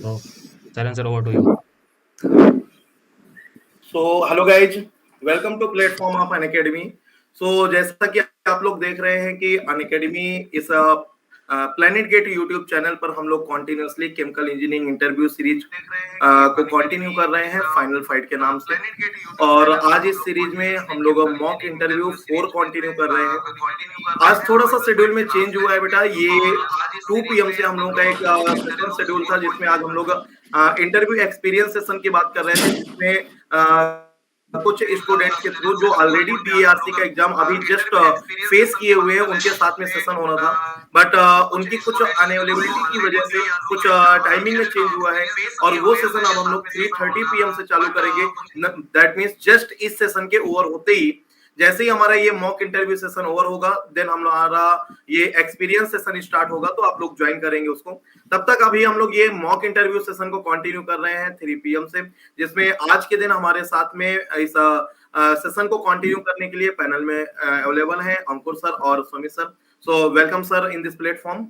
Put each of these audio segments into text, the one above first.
So, Shailendra sir, over to you. So hello guys, welcome to platform of Unacademy. So जैसा कि आप लोग देख रहे हैं कि Unacademy इस प्लेनेट गेट यूट्यूब चैनल पर हम लोग continuously chemical engineering interview series को कंटिन्यू कर रहे हैं फाइनल फाइट के नाम से। और आज इस सीरीज में हम लोग मॉक इंटरव्यू 4 कंटिन्यू कर रहे हैं। आज थोड़ा सा शेड्यूल में चेंज हुआ है बेटा, ये 2 PM से हम लोगों का एक सेशन शेड्यूल था जिसमें आज हम लोग इंटरव्यू एक्सपीरियंस सेशन की बात कर रहे थे, जिसमें कुछ स्टूडेंट्स के थ्रू जो ऑलरेडी बीएआरसी का एग्जाम अभी जस्ट फेस किए हुए हैं उनके साथ में सेशन होना था, बट उनकी कुछ अनअवेलेबिलिटी की वजह से कुछ टाइमिंग में चेंज हुआ है और वो सेशन अब हम लोग 3:30 PM से चालू करेंगे। दैट मींस जस्ट इस सेशन के ओवर होते ही, जैसे ही हमारा ये मॉक इंटरव्यू सेशन ओवर होगा, देन हमारा ये एक्सपीरियंस सेशन स्टार्ट होगा, तो आप लोग ज्वाइन करेंगे उसको। तब तक अभी हम लोग ये मॉक इंटरव्यू सेशन को कंटिन्यू कर रहे हैं 3 PM से, जिसमें आज के दिन हमारे साथ में इस सेशन को कंटिन्यू करने के लिए पैनल में अवेलेबल हैं अंकुर सर और Sumit sir. So welcome sir in this platform.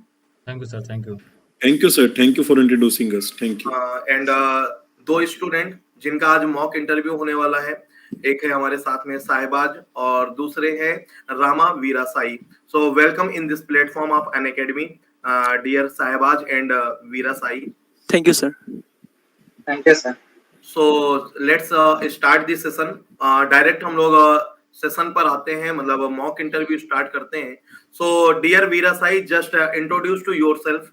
Thank you, sir. Thank you. Thank you, sir. Thank you for introducing us. Thank you. And दो स्टूडेंट जिनका आज मॉक इंटरव्यू होने वाला है, एक है हमारे साथ में साहिबाज और दूसरे हैं Rama Veera Sai. So welcome in this platform of Unacademy dear Shahbaz and Veera Sai. Thank you, sir. Thank you, sir. So let's start this session. Direct हम लोग सेशन पर आते हैं, मतलब मॉक इंटरव्यू स्टार्ट करते हैं। So dear Veera Sai, just introduce to yourself.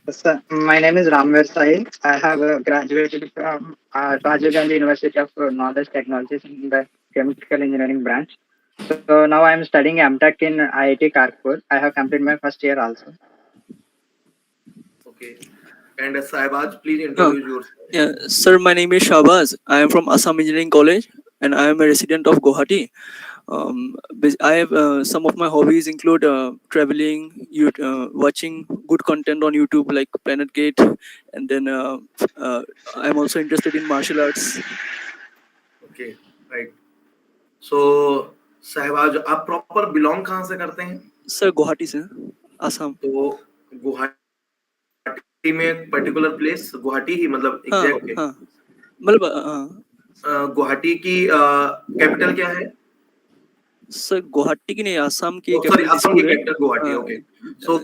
Sir, my name is Ramveer Sahil. I have graduated from Rajiv Gandhi University of Knowledge Technologies in the Chemical Engineering branch. So now I am studying M.Tech in IIT Harcourt. I have completed my first year also. Okay. And Sahibaj, please introduce yourself. Yeah, sir, my name is Shahbaz. I am from Assam Engineering College and I am a resident of Guwahati. I have some of my hobbies include traveling, watching good content on YouTube like Planet Gate, and then I am also interested in martial arts. Okay, right. So Shahbaz, आप proper belong कहाँ से करते हैं? Sir Guwahati से, असम। तो गुवाहाटी में particular place Guwahati ही, मतलब exact? हाँ, मतलब गुवाहाटी की कैपिटल क्या है? सर गुवाहाटी की नहीं, असम की सॉरी, असम की कैपिटल गुवाहाटी। ओके। सो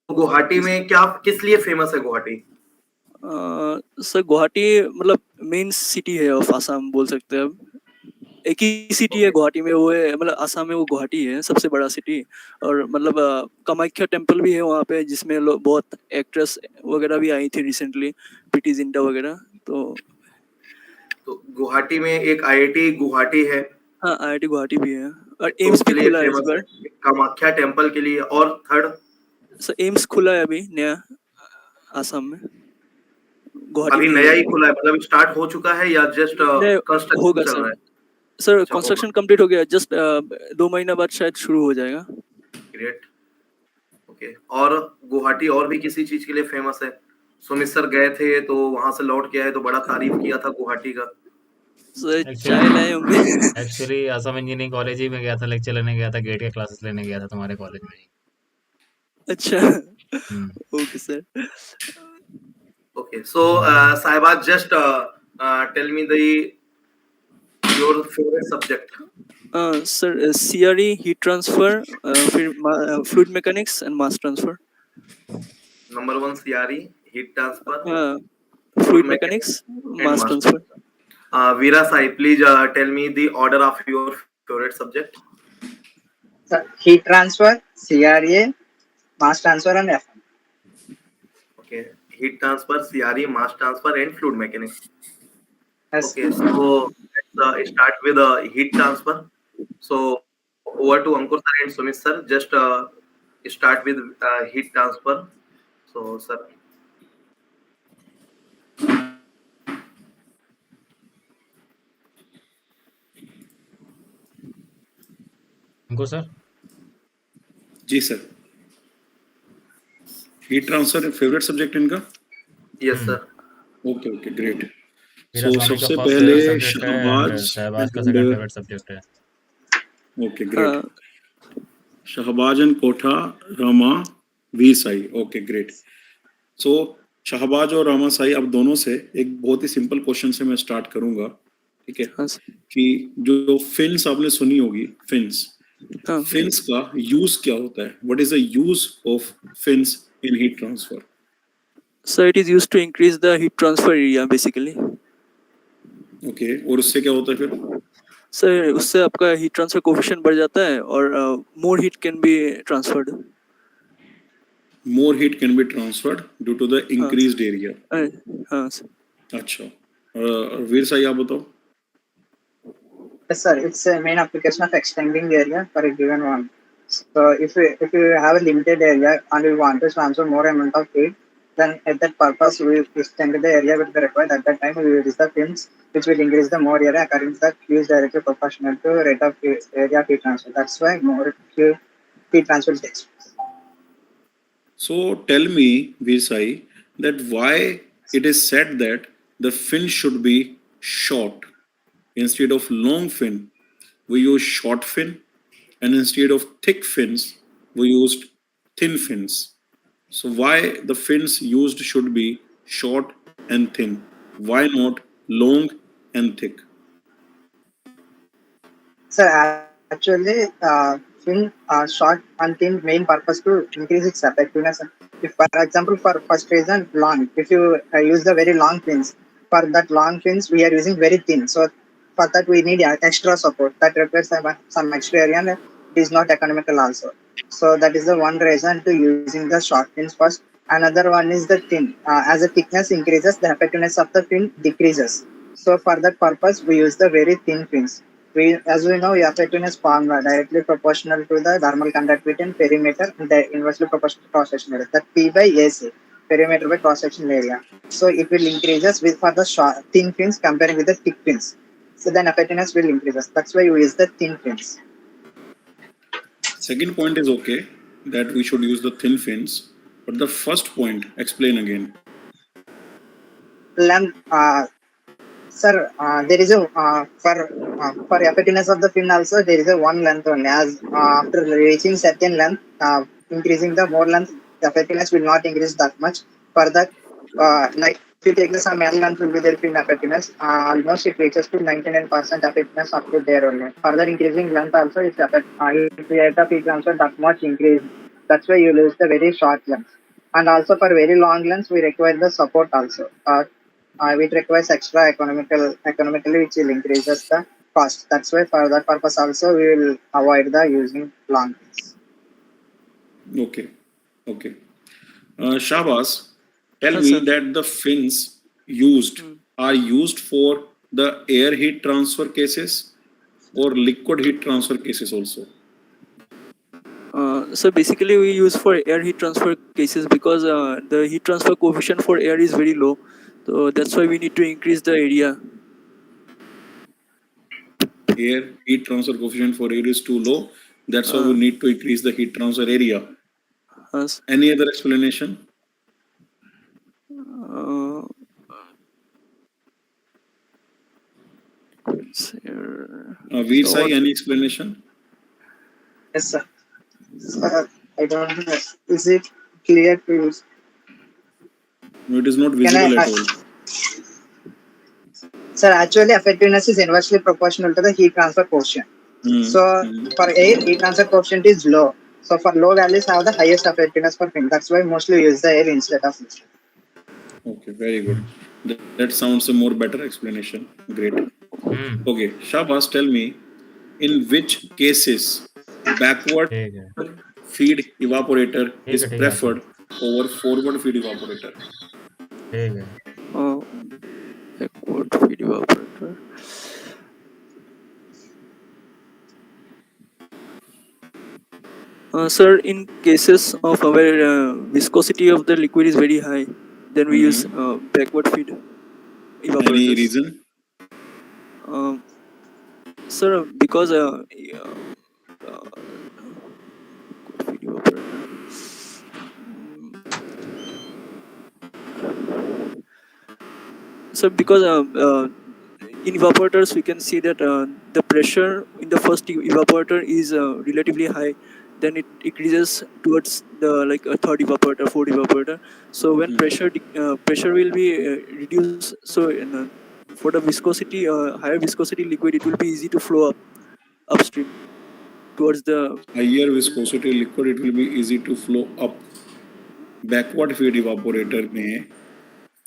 गुवाहाटी में क्या, किस लिए फेमस है गुवाहाटी? सर गुवाहाटी मतलब मेन सिटी है ऑफ असम, बोल सकते हैं। एक ही सिटी है गुवाहाटी में, वो है मतलब असम में, वो गुवाहाटी है सबसे बड़ा सिटी। और मतलब कामाख्या टेम्पल भी है वहाँ पे, जिसमें लोग बहुत एक्ट्रेस वगैरह भी आई थी रिसेंटली, प्रीति जिंटा वगैरह। तो गुवाहाटी में एक आईआईटी गुवाहाटी है। हाँ, आईआईटी गुवाहाटी भी है और एम्स भी खुला है इस बार कामाख्या टेम्पल के लिए। और थर्ड सर एम्स खुला है अभी नया असम में, गुवाहाटी अभी नया ही खुला है, मतलब स्टार्ट हो चुका है या जस्ट कंस्ट्रक्शन होगा चल रहा है? सर कंस्ट्रक्शन कंप्लीट हो गया, जस्ट 2 महीना बाद शायद शुरू हो जाएगा। ग्रेट। ओके। और गुवाहाटी और भी किसी चीज के लिए फेमस है? सुमित सर गए थे तो वहां से लौट के आए तो बड़ा तारीफ किया था गुवाहाटी का। चाय लाए होंगे। एक्चुअली असम इंजीनियरिंग कॉलेज ही में गया था, लेक्चर लेने गया था, गेट के क्लासेस लेने गया था तुम्हारे कॉलेज में ही। अच्छा, okay sir. Okay, so Sahiba, just tell me the your favourite subject. Sir CRE, heat transfer, फिर fluid mechanics and mass transfer. Number 1 CRE, heat transfer, fluid mechanics, mass transfer. Veera Sai, please tell me the order of your favorite subject. Sir, heat transfer, CRA, mass transfer and FM. Okay, heat transfer, CRE, mass transfer and fluid mechanics. Yes. Okay, so let's start with heat transfer. So over to Ankur sir and Sumit sir. Just start with heat transfer. So sir. Ankur sir. जी sir. Heat transfer favourite subject इनका? Yes sir. Okay okay, great. So सबसे पहले शहबाज का second favourite subject है। Okay, great. Shahbaz and Kotha, Rama, V Sai. Okay, great. So Shahbaz और रामा साई अब दोनों से एक बहुत ही सिंपल क्वेश्चन से मैं स्टार्ट करूंगा, ठीक है? हाँ सर। कि जो फिन्स आपने सुनी होगी, फिन्स हाँ फिन्स का यूज क्या होता है? What is the use of fins in heat transfer? Sir, it is used to increase the heat transfer area basically. Okay, और उससे क्या होता है फिर? सर, उससे आपका हीट ट्रांसफर कोएफिशिएंट बढ़ जाता है और more heat can be transferred. More heat can be transferred due to the हाँ इंक्रीज्ड एरिया। हाँ सर। अच्छा, वीर साई आप बताओ। Yes, sir. It's a main application of extending the area for a given one. So if you have a limited area and we want to transfer more amount of heat, then at that purpose we extend the area with the required. At that time we use the fins, which will increase the more area according to the Q is directly proportional to rate of area of heat transfer. That's why more heat transfer takes place. So tell me, Visai, that why it is said that the fin should be short instead of long fin. We use short fin, and instead of thick fins, we used thin fins. So why the fins used should be short and thin? Why not long and thick? So actually, film short and thin main purpose to increase its effectiveness. If, for example, for first reason, long. If you use the very long fins, for that long fins we are using very thin. So for that we need extra support that requires some extra area and it is not economical also. So that is the one reason to using the short fins first. Another one is the thin. As the thickness increases, the effectiveness of the fin decreases. So for that purpose, we use the very thin fins. As we know, effectiveness form directly proportional to the thermal conductivity and perimeter and the inversely proportional to cross-sectional area. That P by AC, perimeter by cross-sectional area. So it will increases with for the thin fins comparing with the thick fins. So then effectiveness will increases. That's why we use the thin fins. Second point is okay that we should use the thin fins, but the first point, explain again. Length, sir, there is a for effectiveness of the fin also there is a one length only. As after reaching certain length, increasing the more length, the effectiveness will not increase that much. For that, like if you take the some L length will be there fin effectiveness, almost it reaches to 99% effectiveness up to there only. Further increasing length also is if the rate of heat transfer that much increase, that's why you lose the very short length. And also for very long lengths, we require the support also. It requires extra economically which will increases the cost. That's why for that purpose also we will avoid the using long fins. Okay, okay. Shabas, tell Yes, me sir. that the fins used are used for the air heat transfer cases or liquid heat transfer cases also. So basically we use for air heat transfer cases because the heat transfer coefficient for air is very low. So that's why we need to increase the area. Air heat transfer coefficient for air is too low. That's why we need to increase the heat transfer area. Yes. Any other explanation? Veer Sai, any explanation? Yes, sir. I don't know. Is it clear to use? No, it is not Can visible at all. Sir, actually effectiveness is inversely proportional to the heat transfer coefficient. So for air, heat transfer coefficient is low. So for low values have the highest effectiveness for fin. That's why mostly we use the air instead of fin. Okay, very good. That sounds a more better explanation. Great. Okay, Shabas, tell me, in which cases backward ठीक है feed evaporator ठीक is है ठीक है preferred over forward feed evaporator? ठीक है Backward feed evaporator. Sir, in cases of our viscosity of the liquid is very high, then we use backward feed evaporators. Any reason? Sir, because feed evaporator. Sir, because in evaporators we can see that the pressure in the first evaporator is relatively high, then it increases towards the like a third evaporator, fourth evaporator. So when pressure will be reduced, so for the viscosity, higher viscosity liquid, it will be easy to flow upstream towards the higher viscosity liquid, it will be easy to flow up. Backward feed evaporator में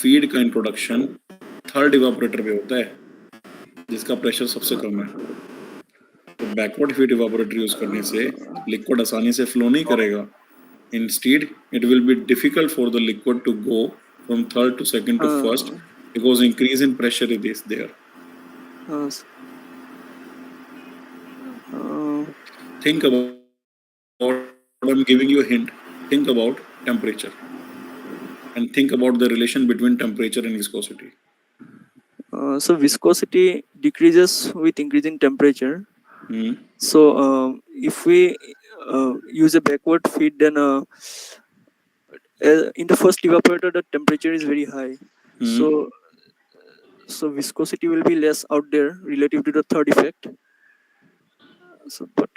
feed का introduction third evaporator पे होता है जिसका pressure सबसे कम है। तो backward feed evaporator use करने से लिक्विड आसानी से फ्लो नहीं करेगा। Instead it will be difficult for the liquid to go from third to second to first because increase in pressure is there. Think about, I'm giving you a hint. Think about temperature and think about the relation between temperature and viscosity. So viscosity decreases with increasing temperature. So if we use a backward feed, then in the first evaporator the temperature is very high. So viscosity will be less out there relative to the third effect. So but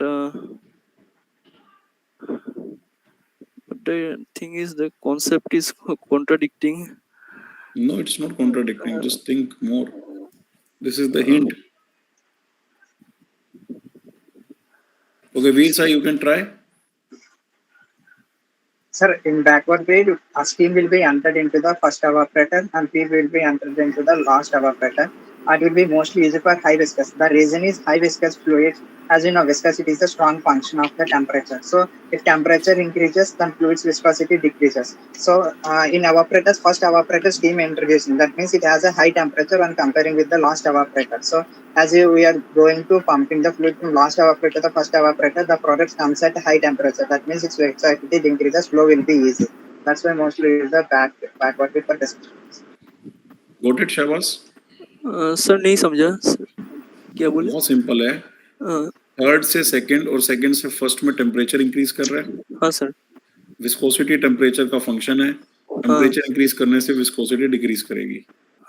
the thing is, the concept is contradicting. No, it's not contradicting. Just think more. This is the hint. Okay, Visa, you can try. Sir, in backward feed, a steam will be entered into the first evaporator and feed will be entered into the last evaporator. It will be mostly used for high viscous. The reason is high viscous fluids, as you know, viscosity is a strong function of the temperature. So if temperature increases, then fluid's viscosity decreases. So in evaporators, first evaporator steam introducing. That means it has a high temperature when comparing with the last evaporator. So as we are going to pumping the fluid from last evaporator to the first evaporator, the product comes at high temperature. That means its viscosity increases, flow will be easy. That's why mostly use the backward feed for discussions. Got it, Shabas? Sir नहीं समझा sir, क्या बोले? बहुत simple है। Third से second और second से first में टेम्परेचर इंक्रीज कर रहा है। हाँ सर। विस्कोसिटी टेम्परेचर का फंक्शन है। टेम्परेचर इंक्रीज करने से विस्कोसिटी डिक्रीज करेगी।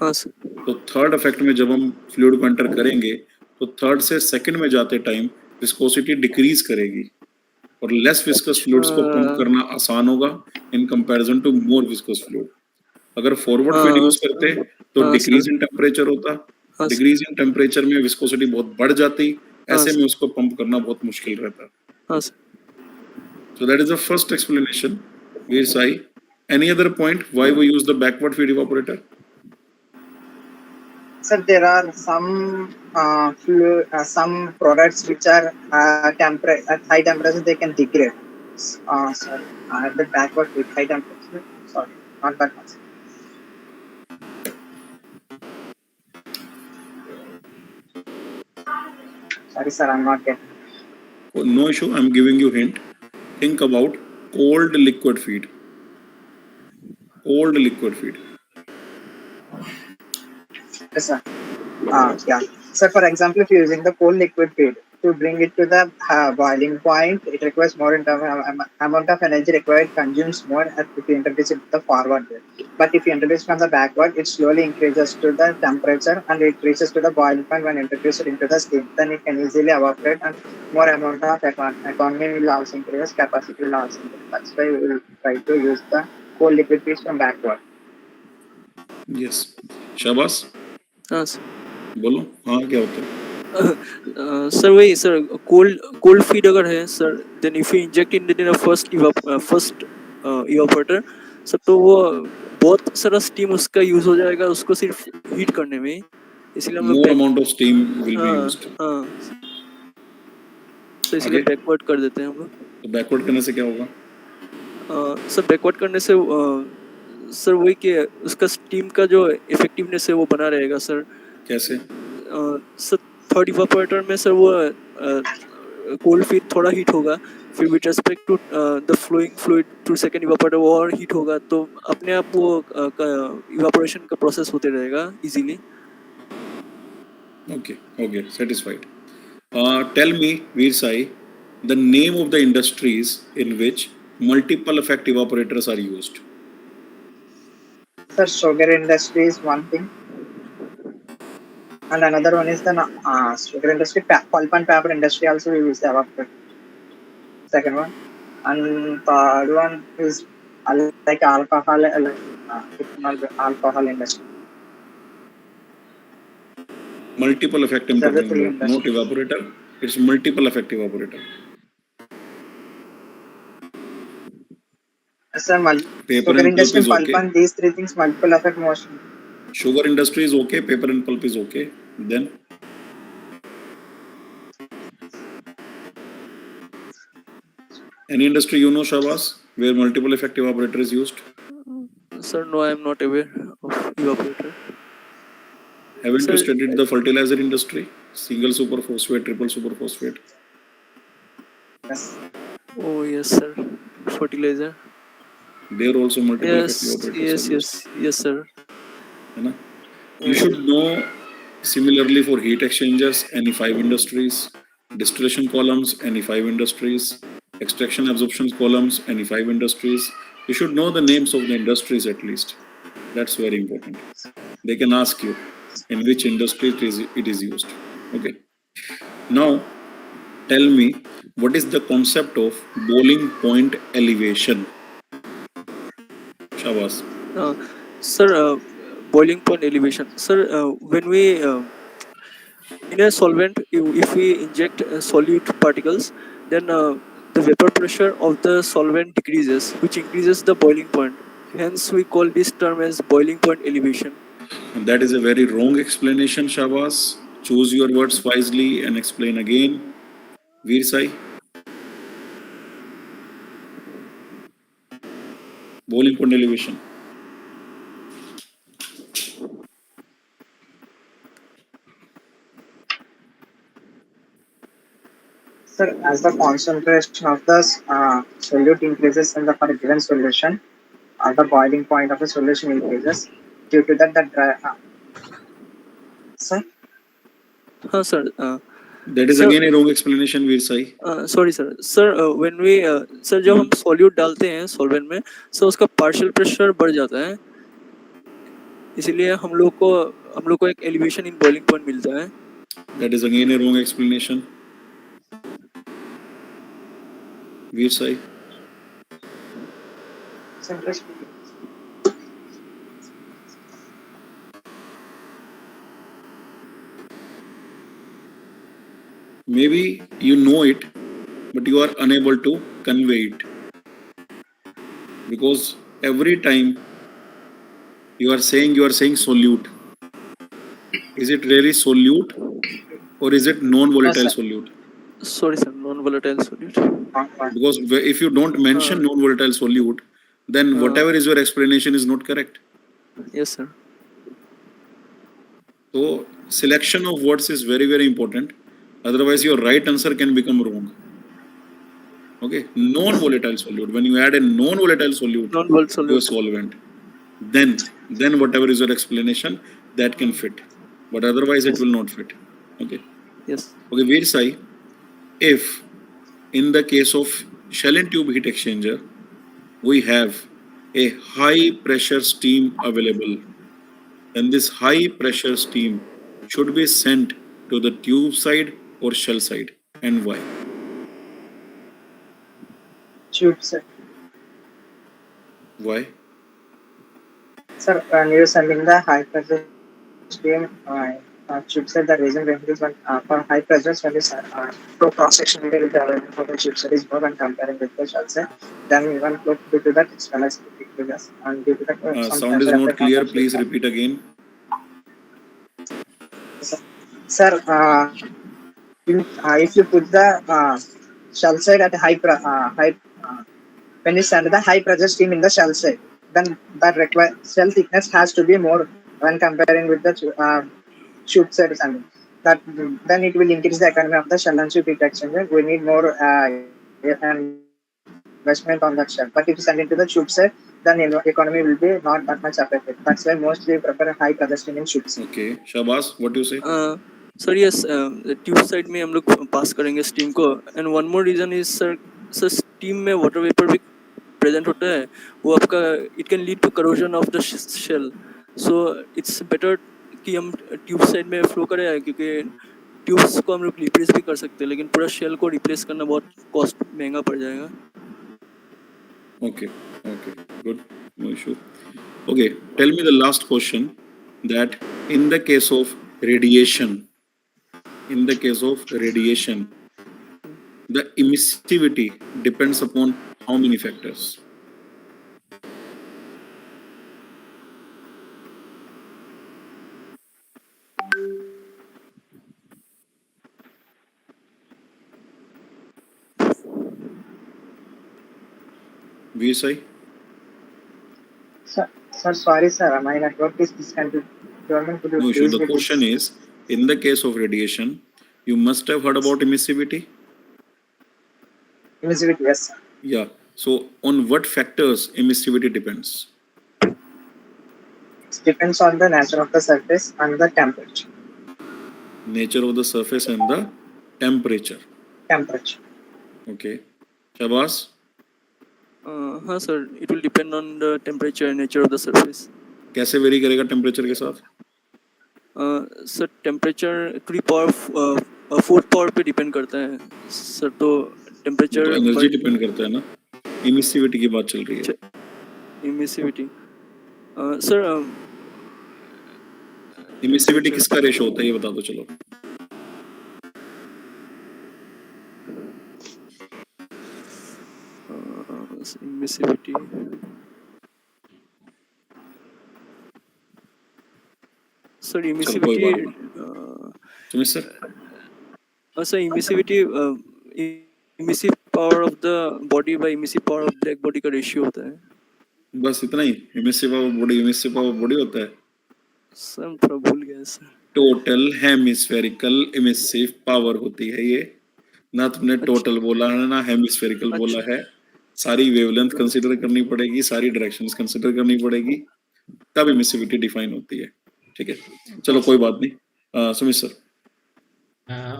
हाँ सर। तो थर्ड इफेक्ट में जब हम फ्लूइड को एंटर करेंगे तो थर्ड से सेकंड में जाते टाइम विस्कोसिटी डिक्रीज करेगी और लेस विस्कस फ्लूइड्स को पंप करना आसान होगा in comparison to more viscous fluid. अगर फॉरवर्ड फीड यूज करते तो डिक्रीज इन टेम्परेचर होता, डिक्रीज इन टेम्परेचर में विस्कोसिटी बहुत बढ़ जाती, ऐसे में उसको पंप करना बहुत मुश्किल रहता। So that is the first explanation. Veer Sai, any other point why we use the backward feed evaporator? Sir, there are some products which are at high temperature they can degrade. Sorry, the backward feed high temperature. Sorry, not that much. Sorry, sir, I'm not getting. Oh, no issue. I'm giving you hint. Think about cold liquid feed. Cold liquid feed. Yes, sir. Yeah. So, for example, if you're using the cold liquid feed to bring it to the boiling point, it requires more amount of energy required, consumes more if you introduce it to the forward way. But if you introduce from the backward, it slowly increases to the temperature and it reaches to the boiling point when introduced into the steam. Then it can easily evaporate and more amount of economy will also increase, capacity will also increase. That's why we will try to use the cold liquid feed from backward. Yes. Shabas? हाँ sir. बोलो हाँ क्या होता है? Sir वही sir, cold feed अगर है sir, then if you inject in the first evaporator sir, तो वो बहुत सारा स्टीम उसका यूज हो जाएगा उसको सिर्फ हीट करने में, इसलिए हम लोग more amount of steam will be used. हाँ, तो इसलिए बैकवर्ड कर देते हैं हम लोग। तो बैकवर्ड करने से क्या होगा? सर बैकवर्ड करने से सर वही कि उसका स्टीम का जो इफेक्टिवनेस है वो बना रहेगा सर। कैसे? सर थर्ड इवापोरेटर में सर वो कोल्ड फीड थोड़ा हीट होगा, फिर with respect to the flowing fluid to second evaporator वो और हीट होगा, तो अपने आप वो इवापोरेशन का प्रोसेस होते रहेगा easily. Okay, satisfied. Tell me, Veer Sai, the name of the industries in which multiple effect evaporators are used. Sir, sugar industry is one thing. And another one is the sugar industry, pulp and paper industry also we use the evaporator. Second one, and third one is like alcohol, ethanol, alcohol industry. Multiple effect I'm These are the talking three about, not industries. evaporator. It's multiple effect evaporator. Sir, Paper sugar and pulp industry, is pulp okay. and these three things multiple effect mostly. Sugar industry is okay. Paper and pulp is okay. Then any industry you know, Shabas, where multiple effect evaporator is used? Sir, no, I am not aware of evaporator. Haven't you Sir, studied the fertilizer industry? Single superphosphate, triple superphosphate. Yes. oh yes, sir. Fertilizer. There also multiple effect Yes, evaporators are yes, used. yes, yes, sir. है ना? You Yes, should sir. know similarly for heat exchangers, any five industries, distillation columns, any five industries, extraction absorption columns, any five industries. You should know the names of the industries at least. That's very important. They can ask you in which industry it is used. Okay. Now tell me what is the concept of boiling point elevation? Shabas. Uh, sir, boiling point elevation. Sir, when we in a solvent, if we inject solute particles, then the vapor pressure of the solvent decreases, which increases the boiling point. Hence, we call this term as boiling point elevation. And that is a very wrong explanation, Shabas. Choose your words wisely and explain again. Veer Sai, boiling point elevation. Sir, as the concentration of the solute increases in the for a given solution, the boiling point of the solution increases. Due to that, the dry, sir, हाँ sir. That is Sir, again a wrong explanation, Veer Sai. Sorry sir. Sir when we sir जब हम solute डालते हैं solvent में, sir उसका partial pressure बढ़ जाता है, इसीलिए हम लोग को एक एलिवेशन इन बॉइलिंग पॉइंट मिलता है. That is again a wrong explanation. Veer Sai. Maybe you know it, but you are unable to convey it. Because every time you are saying solute. Is it really solute or is it no, non-volatile sir. solute? Sorry sir, non volatile solute. Because if you don't mention non-volatile solute, then whatever is your explanation is not correct. Yes sir. So selection of words is very, very important. Otherwise, your right answer can become wrong. Okay, non-volatile solute. When you add a non-volatile solute non volatile to a solute. solvent, then whatever is your explanation that can fit. But otherwise, it yes. will not fit. Okay. Yes. Okay, Veer Sai, if in the case of shell and tube heat exchanger, we have a high pressure steam available, and this high pressure steam should be sent to the tube side or shell side, and why? Tube, sir. Why? Sir, when you're sending the high pressure stream, tube, sir, the reason behind this one for high pressures when this flow cross section area is available for the tube, sir, is more when comparing with the shell, sir. Then even flow due to that its velocity decreases, and due to that some Sound is pressure not effect on clear. the shape. Please repeat again. Sir, if you put the shell side at high when you send the high pressure steam in the shell side, then that require shell thickness has to be more when comparing with the tube side and that then it will increase the economy of the shell and tube heat exchanger. We need more investment on that shell. But if you send it to the tube side, then economy will be not that much affected. That's why mostly prefer a high pressure steam in tube side. Okay, Shabas, what do you say? Sir yes, tube side में हम लोग pass करेंगे steam को. And one more reason is sir, steam में water vapour भी present होता है, वो आपका it can lead to corrosion of the shell. So it's better कि हम ट्यूब साइड में फ्लो करें, क्योंकि ट्यूब्स को हम लोग रिप्लेस भी कर सकते हैं, लेकिन पूरा शेल को रिप्लेस करना बहुत कॉस्ट महंगा पड़ जाएगा. Okay, okay, good, no issue. Okay, tell me the last question, that in the case of radiation, the emissivity depends upon how many factors? VSI? Sir, sorry, sir. My network is disconnected. Could you No issue. please The repeat? question is, in the case of radiation, you must have heard about emissivity. Emissivity, yes, sir. Yeah. So on what factors emissivity depends? It depends on the nature of the surface and the temperature. Nature of the surface and the temperature. Temperature. Okay. Shabas? हाँ sir, it will depend on the temperature and nature of the surface. कैसे very करेगा temperature के साथ? Sir temperature 3 power 4 power पे depend करता है sir. तो temperature तो एनर्जी डिपेंड करता है ना. इमिसिविटी की बात चल रही है. इमिसिविटी सर, इमिसिविटी किसका रेशो होता है ये बता दो चलो. Emissivity sir, emissivity Sumit sir. Sir emissivity emissive power of the body by emissive power of black body का रेशियो होता है. बस इतना ही. इमिसिव पावर बॉडी होता है. सर थोड़ा भूल गया sir. Total hemispherical emissive power होती है ये. ना तुमने टोटल बोला है ना हेमिस्फेरिकल बोला है. सारी वेवलेंथ कंसीडर करनी पड़ेगी, सारी डायरेक्शंस कंसीडर करनी पड़ेगी, तब इमिसिविटी डिफाइन होती है. ठीक है, चलो कोई बात नहीं. Sumit sir.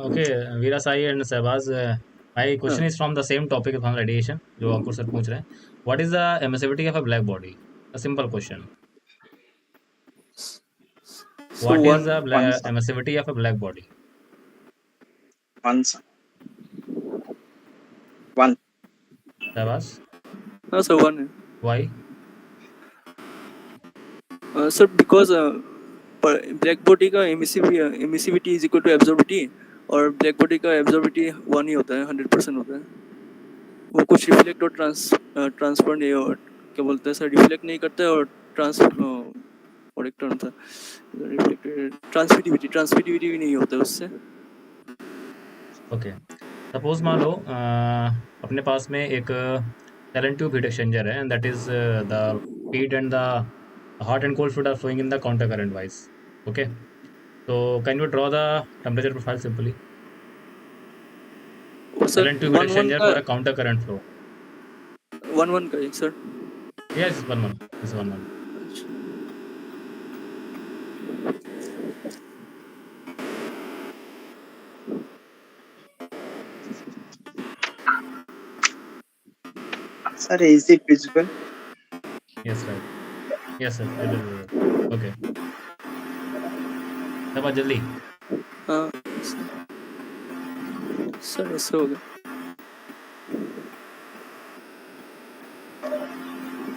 Okay, Veera Sai and Sehbaz, my question is from the same topic from radiation जो अंकुर सर पूछ रहे हैं. What is the emissivity of a black body? A simple question. So What is the one, emissivity of a black body? One, sir. One. Sehbaz? हाँ sir, 1 है. Why? Sir because black body का emissivity is equal to एब्जॉर्बिटी, और black body का एब्जॉर्बिटी 1 ही होता है, 100% होता है. वो कुछ रिफ्लेक्ट और ट्रांसफर नहीं, और क्या बोलते हैं सर, रिफ्लेक्ट नहीं करता है, और और एक टर्म था ट्रांसमिटिविटी भी नहीं होता है उससे. ओके, सपोज मान लो अपने पास में एक टैलेंट ट्यूब हीट एक्सचेंजर है, and that is the feed and the hot and cold fluid are flowing in the counter current wise. Okay, so can you draw the temperature profile simply? Sir Talent tube heat exchanger for a counter current flow. 1-1 का है sir. Yes, 1-1. This is 1-1. Sir, is it visible? Yes, right. Yes, sir. It is visible. Okay. तब जल्दी. हाँ sir, ऐसे हो गया.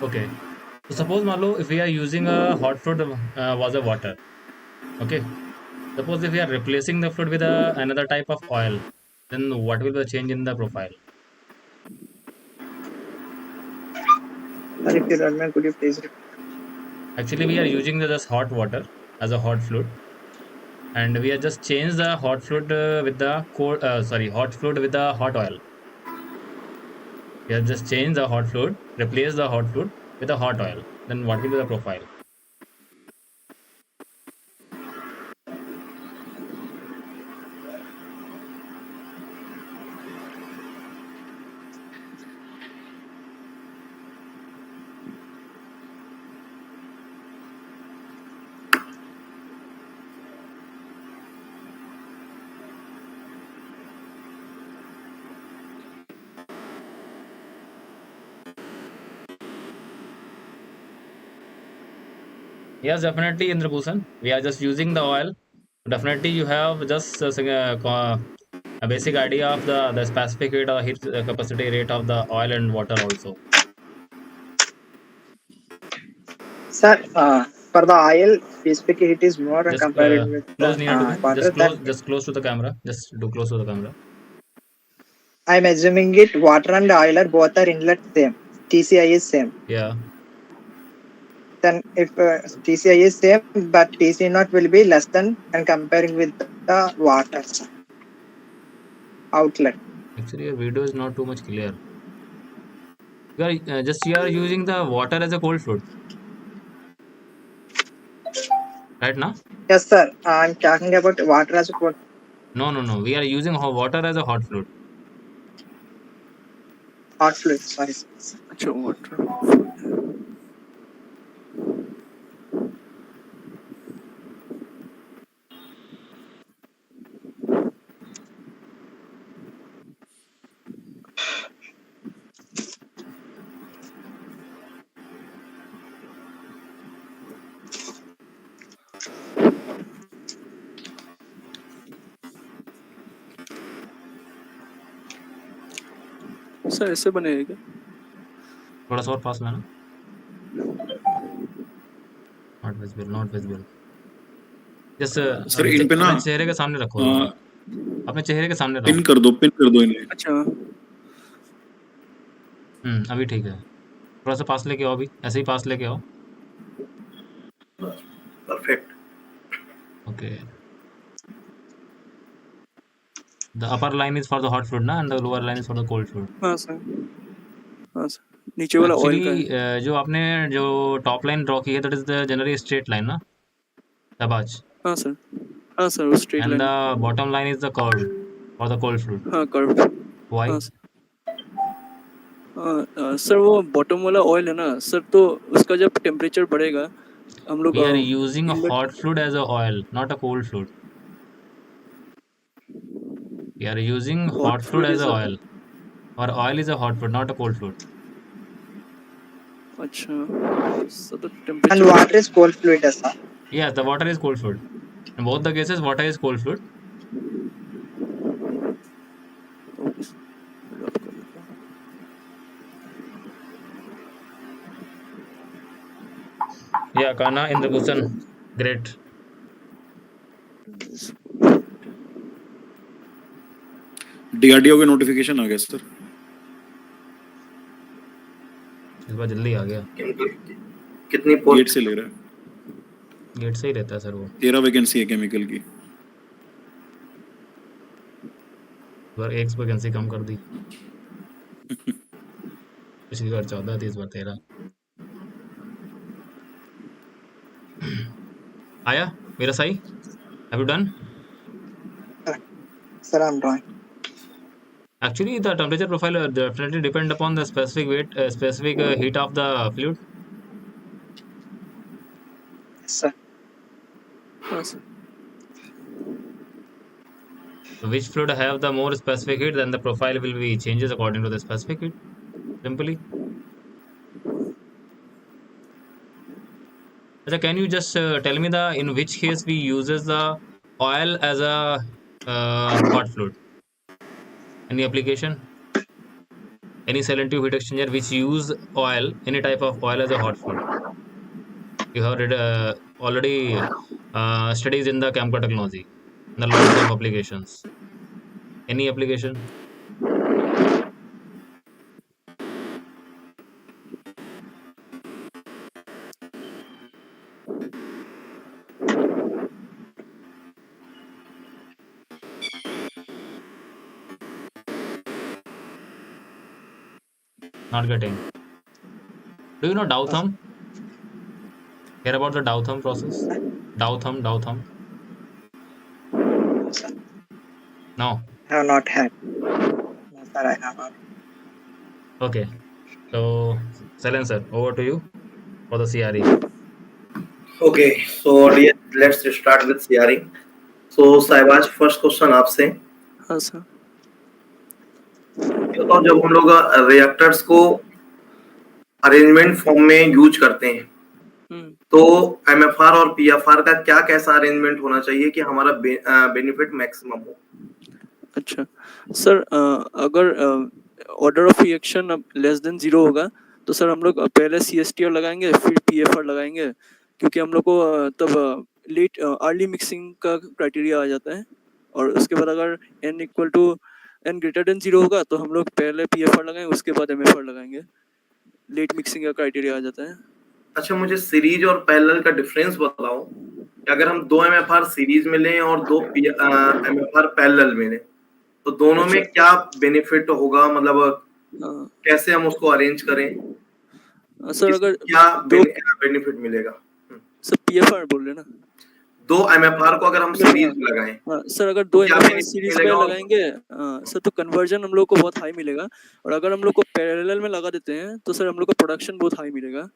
Okay. So suppose मान लो if we are using a hot fluid was a water. Okay. Suppose if we are replacing the fluid with another type of oil, then what will be the change in the profile? Sir, if you don't mind, could you please repeat? Actually, we are using just hot water as a hot fluid, and we have just changed the hot fluid with the hot fluid with the hot oil. We have just changed the hot fluid, replaced the hot fluid with a hot oil. Then what will be the profile? Yes, definitely, Indrabhushan. We are just using the oil. Definitely, you have just a basic idea of the specific rate or heat capacity rate of the oil and water also. Sir, for the oil, specific heat is more Just compared with close the near to me. water. That Just close to the camera. Just do close to the camera. I'm assuming it water and oil are both are inlet same. TCI is same. Yeah. Then if TCI is same, but TC naught will be less than and comparing with the water outlet. Actually, your video is not too much clear. You are using the water as a cold fluid, right now? Yes, sir. I'm talking about water as a cold No, no, no. We are using water as a hot fluid. hot fluid. Sorry. अच्छा water sir ऐसे बनेगा क्या? थोड़ा सा और पास में ना. Not visible, not visible. Just sir इन पे ना अपने चेहरे के सामने रखो थोड़ा. अपने चेहरे के सामने रखो. पिन कर दो इन्हें. अच्छा अभी ठीक है. थोड़ा सा पास लेके आओ अभी. ऐसे ही पास लेके आओ. Perfect. Okay. The upper line is for the hot fluid ना, and the lower line is for the cold fluid. हाँ सर नीचे वाला ऑयल का है. Actually, जो आपने जो टॉप लाइन ड्रॉ की है, that is the generally straight line ना, Sabaj. हाँ सर वो straight And line. the bottom line is the curve for the cold fluid. हाँ कर्व. Why? हाँ सर वो बॉटम वाला ऑयल है ना सर, तो उसका जब टेम्परेचर बढ़ेगा हम लोग We are using a hot fluid as a oil, not a cold fluid. We are using hot fluid as a oil, or oil is a hot fluid, not a cold fluid. अच्छा sir तो And temperature. water is cold fluid, sir. Yes, the water is cold fluid. In both the cases, water is cold fluid. Yeah, Kana in the question. Great. DRDO के notification आ गया sir. इस बार जल्दी आ गया. कितनी get post? से ले रहा है. गेट से ही रहता है सर वो. 13 वैकेंसी है केमिकल की. इस बार एक वैकेंसी कम कर दी. पिछली बार 14 थी, इस बार 13. आया मेरा सही? Have you done? Sir, I'm drawing. Actually, the temperature profile definitely depend upon the specific weight, specific heat of the fluid. Yes, sir. हाँ sir. So which fluid have the more specific heat, then the profile will be changes according to the specific heat. Simply. So can you just tell me in which case we uses the oil as a hot fluid? Any application? Any silent tube heat exchanger which use oil, any type of oil as a hot fluid? You have read, already studies in the chemical technology, in the long-term applications. Any application? Not getting. Do you know Dow thumb? Hear about the Dow thumb process? Dow thumb. Sir, No. I have not had. No, sir, I have not. Okay. So, Selen sir, over to you for the CRE. Okay, so let's start with CRE. So Shahbaz first question आपसे. हाँ sir. तो जब हम लोग reactors को arrangement form में use करते हैं तो एमएफआर और पीएफआर का क्या कैसा अरेंजमेंट होना चाहिए कि हमारा बेनिफिट मैक्सिमम हो? अच्छा सर, अगर ऑर्डर ऑफ रिएक्शन अब लेस देन 0 होगा तो सर हम लोग पहले CSTR लगाएंगे फिर PFR लगाएंगे, क्योंकि हम लोग को तब लेट अर्ली मिक्सिंग का क्राइटेरिया आ जाता है। और उसके बाद अगर n ग्रेटर देन 0 होगा तो हम लोग पहले PFR लगाएंगे उसके बाद MFR लगाएंगे, लेट मिक्सिंग का क्राइटेरिया आ जाता है। अच्छा, मुझे सीरीज और पैरेलल का डिफरेंस बताओ। अगर हम 2 एमएफआर सीरीज में लें और 2 एमएफआर पैरेलल में लें तो दोनों अच्छा, में क्या बेनिफिट होगा, मतलब हाँ कैसे हम उसको अरेंज करें, सर, इसमें अगर क्या दो बेनिफिट मिलेगा? सर PFR बोल रहे हैं ना? 2 एमएफआर को अगर हम सीरीज में लगाएं हाँ सर, अगर तो 2 क्या MFR बेनिफिट सीरीज में मिलेगा? और लगाएंगे सर तो कन्वर्जन हम लोग को बहुत हाई मिलेगा। और अगर हम लोग को पैरेलल में लगा देते हैं तो सर हम लोग को प्रोडक्शन बहुत हाई मिलेगा।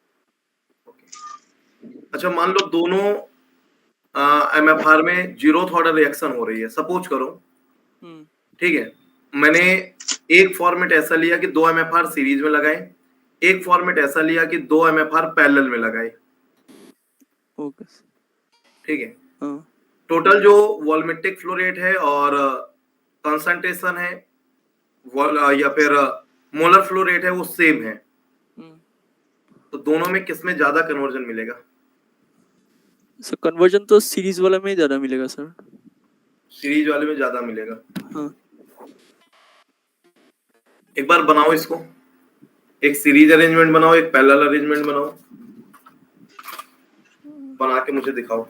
अच्छा, मान लो दोनों एमएफआर में जीरोथ ऑर्डर रिएक्शन हो रही है, सपोज करो, ठीक है। मैंने एक फॉर्मेट ऐसा लिया कि 2 एमएफआर सीरीज में लगाए, एक फॉर्मेट ऐसा लिया कि 2 एमएफआर पैरेलल में लगाए, ओके। ठीक है। हाँ। टोटल जो वॉल्यूमेट्रिक फ्लो रेट है और कंसंट्रेशन है या फिर मोलर फ्लो रेट है वो सेम है, तो दोनों में किसमें ज्यादा कन्वर्जन मिलेगा? सर कन्वर्जन तो सीरीज वाला में ही ज्यादा मिलेगा सर। सीरीज वाले में ज्यादा मिलेगा। हाँ। एक बार बनाओ इसको, एक सीरीज अरेंजमेंट बनाओ, एक पैरेलल अरेंजमेंट बनाओ, बना के मुझे दिखाओ।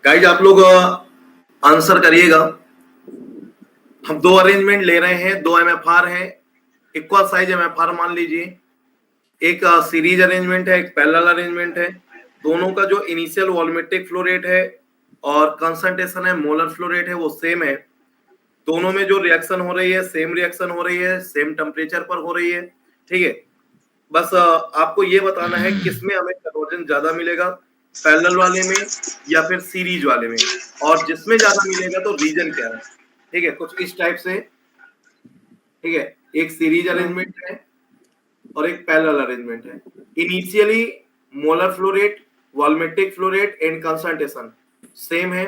गाइज आप लोग आंसर करिएगा। हम 2 अरेंजमेंट ले रहे हैं, 2 एमएफआर है, इक्वल साइज एमएफआर मान लीजिए, एक सीरीज अरेंजमेंट है, एक पैरेलल अरेंजमेंट है। दोनों का जो इनिशियल वॉल्यूमेट्रिक फ्लो रेट है और कंसंट्रेशन है, मोलर फ्लो रेट है, वो सेम है। दोनों में जो रिएक्शन हो रही है सेम रिएक्शन हो रही है, सेम टेम्परेचर पर हो रही है, ठीक है। बस आपको ये बताना है किसमें हमें कन्वर्जन ज्यादा मिलेगा, पैरेलल वाले में या फिर सीरीज वाले में, और जिसमें ज्यादा मिलेगा तो रीजन क्या है, ठीक है। कुछ इस टाइप से, ठीक है। एक सीरीज अरेंजमेंट है और एक पैरेलल अरेंजमेंट है। Initially molar flow rate, volumetric flow rate and concentration same है,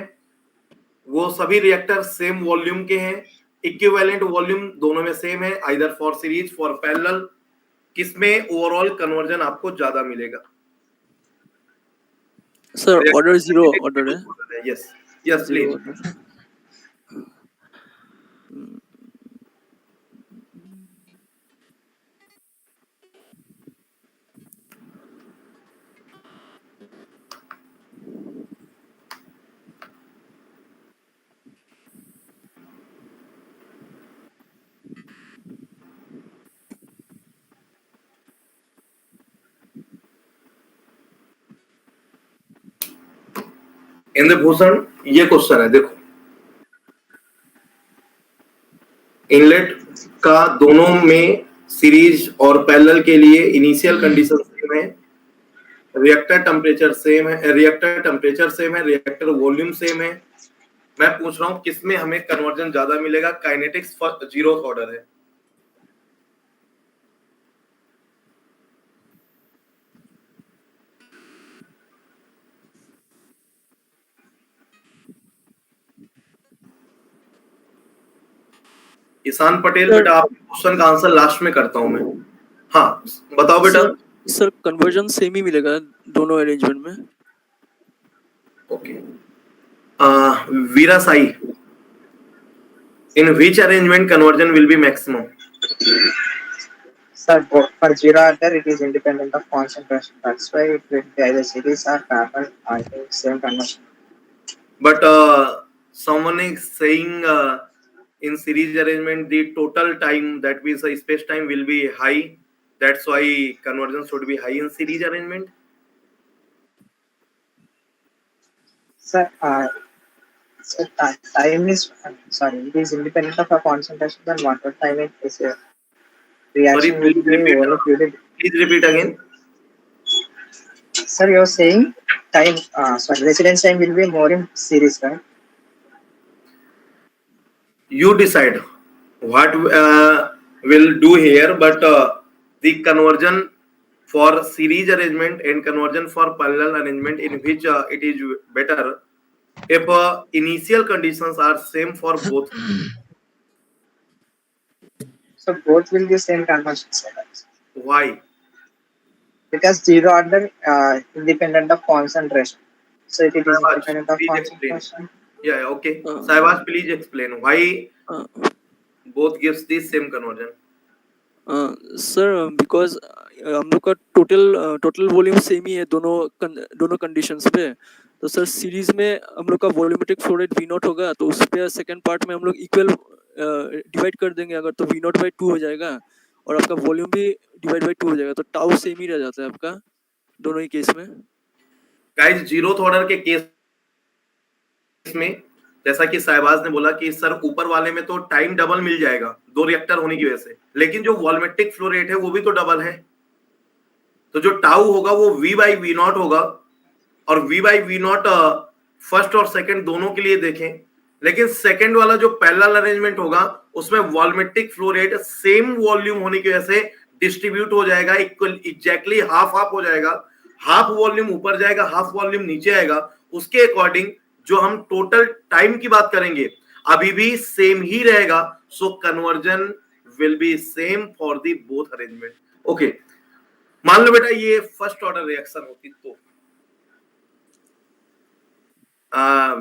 वो सभी रिएक्टर सेम वॉल्यूम के हैं, इक्विवेलेंट वॉल्यूम दोनों में सेम है, either for series for parallel. किसमें ओवरऑल कन्वर्जन आपको ज्यादा मिलेगा? सर ऑर्डर 0 ऑर्डर है। Yes yes 0 please. Order. Indrabhushan, ये क्वेश्चन है, देखो। इनलेट का दोनों में सीरीज और पैरेलल के लिए इनिशियल कंडीशन सेम है, रिएक्टर टेम्परेचर सेम है, रिएक्टर वॉल्यूम सेम है। मैं पूछ रहा हूं किसमें हमें कन्वर्जन ज्यादा मिलेगा? काइनेटिक्स जीरो ऑर्डर है। ईशान पटेल, बेटा आपके क्वेश्चन का आंसर लास्ट में करता हूं मैं। हाँ बताओ बेटा। सर कन्वर्जन सेम ही मिलेगा दोनों अरेंजमेंट में। Okay, Veera Sai, in which arrangement conversion will be maximum? Sir, for zero order, it is independent of concentration. That's why it will be either series or parallel or same conversion. But someone is saying in series arrangement the total time, that means the space time will be high. That's why conversion should be high in series arrangement. Sir, time is sorry. It is independent of a concentration. Then water time is reaction Sorry, will be only fluid. please repeat again. Sir, you're saying time, residence time will be more in series, right? You decide what will do here, but the conversion for series arrangement and conversion for parallel arrangement, in which it is better if initial conditions are same for both. So both will be same conversion, sir. Why? Because zero order independent of concentration. So if it is Saibaj, independent of please explain. concentration, Yeah, okay. uh, Saibaj, please explain why uh, both gives the same conversion. Sir because हम लोग का total volume same ही है दोनों conditions पे। तो sir series में हम लोग का volumetric flow rate V naught होगा, तो उस पे सेकंड पार्ट में हम लोग इक्वल डिवाइड कर देंगे अगर, तो वी नॉट बाई 2 हो जाएगा और आपका वॉल्यूम भी डिवाइड बाई 2 हो जाएगा, तो टाउ सेम ही रह जाता है आपका दोनों ही केस में। गाइस, जीरोथ ऑर्डर के केस में जैसा कि साहबाज ने बोला कि सर ऊपर वाले में तो टाइम डबल मिल जाएगा 2 रिएक्टर होने की वजह से, लेकिन जो वॉल्यूमेट्रिक फ्लो रेट है वो भी तो डबल है। तो जो टाउ होगा वो v बाई वी नॉट होगा, और v by V naught first और सेकंड दोनों के लिए देखें, लेकिन सेकंड वाला जो पैरेलल अरेंजमेंट होगा उसमें volumetric flow rate same volume होने की वजह से डिस्ट्रीब्यूट हो जाएगा, इक्वल एग्जैक्टली हाफ हाफ हो जाएगा, हाफ वॉल्यूम ऊपर जाएगा, हाफ वॉल्यूम नीचे आएगा। उसके अकॉर्डिंग जो हम टोटल टाइम की बात करेंगे अभी भी सेम ही रहेगा। So conversion will be same for the both arrangement. Okay, मान लो बेटा ये फर्स्ट ऑर्डर रिएक्शन होती तो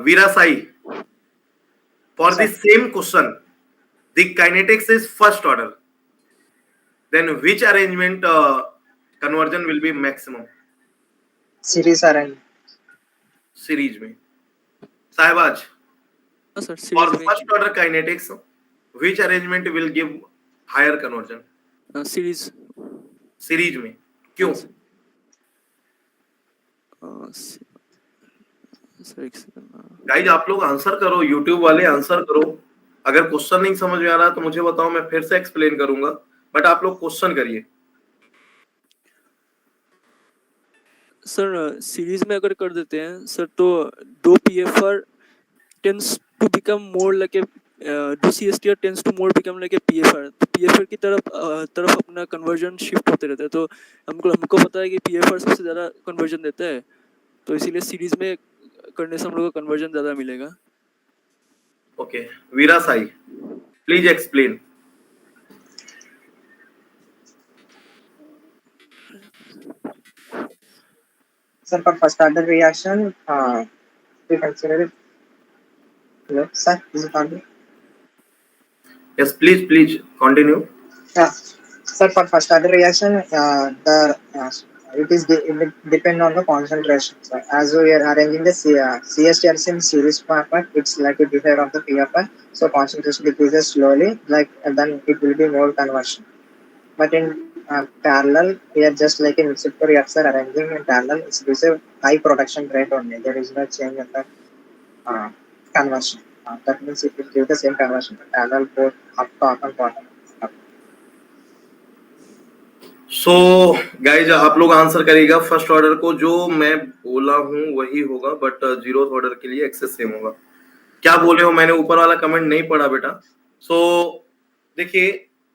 Veerasai, for the same question the kinetics is first order, then which arrangement conversion will be maximum? series arrangement. Series में। Shahbaz, sir for series में first order kinetics which arrangement will give higher conversion? Series series में। क्यों? Sir एक second guys आप लोग answer करो, YouTube वाले answer करो। अगर क्वेश्चन नहीं समझ में आ रहा तो मुझे बताओ, मैं फिर से एक्सप्लेन करूंगा, बट आप लोग क्वेश्चन करिए। सर सीरीज में अगर कर देते हैं सर तो दो PFR tends to become more like a दो CSTR tends to more become like a PFR, तो पीएफआर की तरफ अपना कन्वर्जन शिफ्ट होते रहता है। तो हमको पता है कि पीएफआर सबसे ज़्यादा कन्वर्जन देता है, तो इसीलिए सीरीज में करने से हम लोग को कन्वर्जन ज़्यादा मिलेगा। Okay, Veera Sai please explain. Sir, for first order reaction, we consider it. Hello, sir, is it audible? Yes, please continue. Yeah. Sir, for first order reaction, it is it depend on the concentration. So as we are arranging the CSTRs in series format, it's like a behavior of the PFI. So concentration decreases slowly, like, and then it will be more conversion. But in parallel, we are just like a mixed reactor arranging in parallel. It's a high production rate only. There is no change in the conversion. That means it will give the same conversion. Parallel both up, top and bottom. So guys आप लोग answer करिएगा first order को, जो मैं बोला हूं वही होगा, बट जीरोथ ऑर्डर के लिए एक्सेस सेम होगा। क्या बोले हो, मैंने ऊपर वाला कमेंट नहीं पढ़ा बेटा। सो देखिए,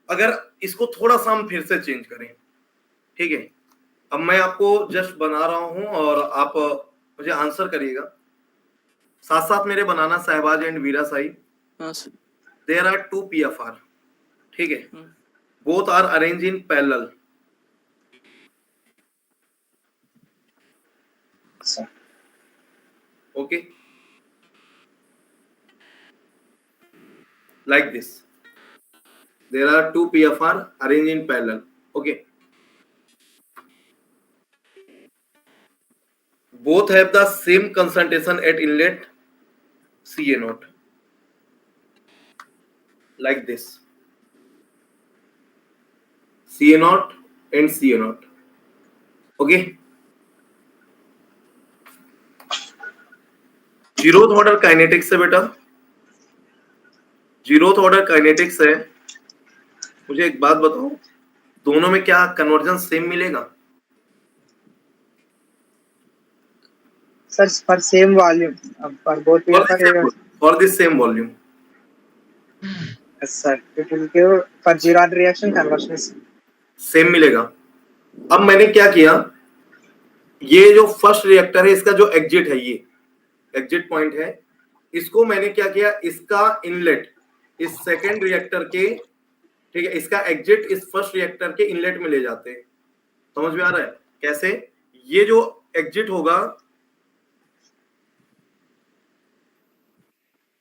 अगर इसको थोड़ा सा हम फिर से चेंज करें, ठीक है, अब मैं आपको जस्ट बना रहा हूं और आप मुझे आंसर करिएगा, साथ साथ मेरे बनाना Shahbaz and Veera Sai. There are 2 PFR, ठीक है, both are arrange in parallel. Okay, like this. There are 2 PFR arranged in parallel. Okay, both have the same concentration at inlet CA0, like this. CA0 and CA0. Okay, zeroth order kinetics है बेटा, zeroth order kinetics है। मुझे एक बात बताओ, दोनों में क्या कन्वर्जन सेम मिलेगा? Sir, for same volume, for both PFR, for the same volume. yes, sir. It will give for zero order reaction conversion is same मिलेगा. अब मैंने क्या किया, ये जो फर्स्ट रिएक्टर है इसका जो एग्जिट है, ये एग्जिट पॉइंट है, इसको मैंने क्या किया, इसका इनलेट इस सेकेंड रिएक्टर के, ठीक है, इसका एग्जिट इस फर्स्ट रिएक्टर के इनलेट में ले जाते हैं. समझ में आ रहा है कैसे? ये जो एग्जिट होगा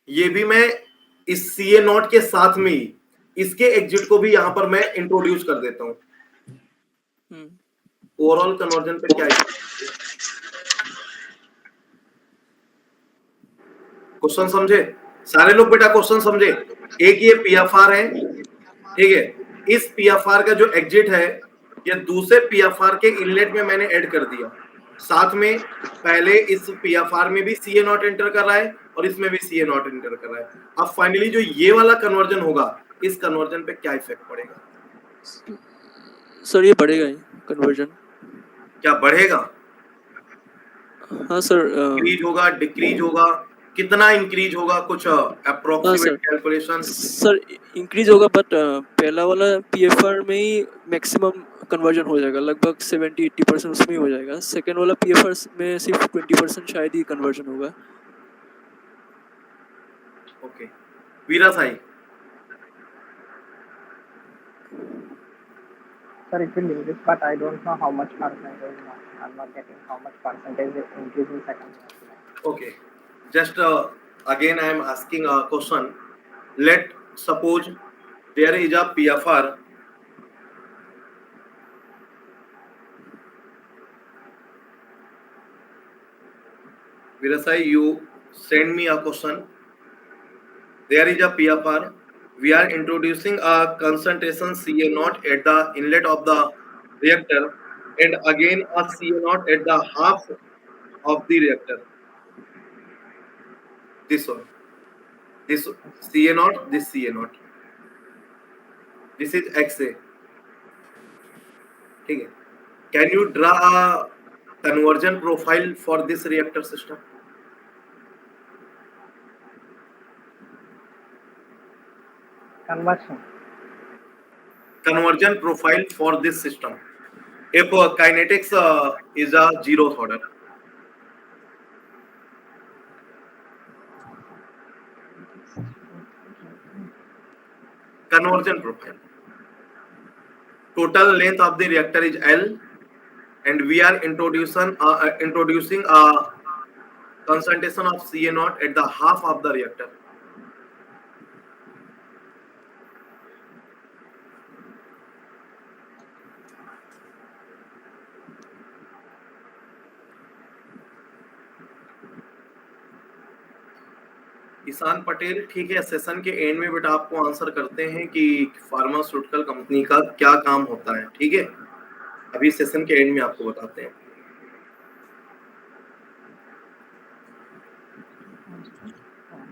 ये भी मैं इस CA0 के साथ में ही इसके एग्जिट को भी यहां पर मैं इंट्रोड्यूस कर देता हूं. ओवरऑल कन्वर्जन पे क्या क्वेश्चन समझे सारे लोग? बेटा क्वेश्चन समझे? एक ये PFR है, ठीक है, इस PFR का जो एग्जिट है ये दूसरे PFR के इनलेट में मैंने ऐड कर दिया. साथ में पहले इस PFR में भी CA0 एंटर कर रहा है और इसमें भी CA0 एंटर कर रहा है. अब फाइनली जो ये वाला कन्वर्जन होगा, इस कन्वर्जन पे क्या इफेक्ट पड़ेगा? सर ये बढ़ेगा ही कन्वर्जन. क्या बढ़ेगा? हाँ सर. इंक्रीज होगा, डिक्रीज होगा, कितना इंक्रीज होगा? कुछ अप्रोक्सीमेट कैलकुलेशन? सर इंक्रीज होगा, बट पहला वाला PFR में ही मैक्सिमम कन्वर्जन हो जाएगा, लगभग 70-80% उसमें ही हो जाएगा. सेकेंड वाला PFR में सिर्फ 20% शायद ही कन्वर्जन होगा. Okay, Veera Sai. sir, it will increase, but I don't know how much percentage. I'm not getting how much percentage increase in second. Okay, just again I am asking a question. Let suppose there is a PFR. Virasai, you send me a question. There is a PFR. We are introducing a concentration CA0 at the inlet of the reactor and again a CA0 at the half of the reactor. This one. This CA0, this CA0. This is XA. ठीक है. Can you draw a conversion profile for this reactor system? Conversion profile for this system. If kinetics is a zeroth order. Conversion profile. Total length of the reactor is L, and we are introducing a concentration of CA0 at the half of the reactor. Ishan Patel, ठीक है, session के and में बेटा आपको answer करते हैं कि pharmaceutical company का क्या काम होता है. ठीक है, अभी सेशन के एंड में आपको बताते हैं.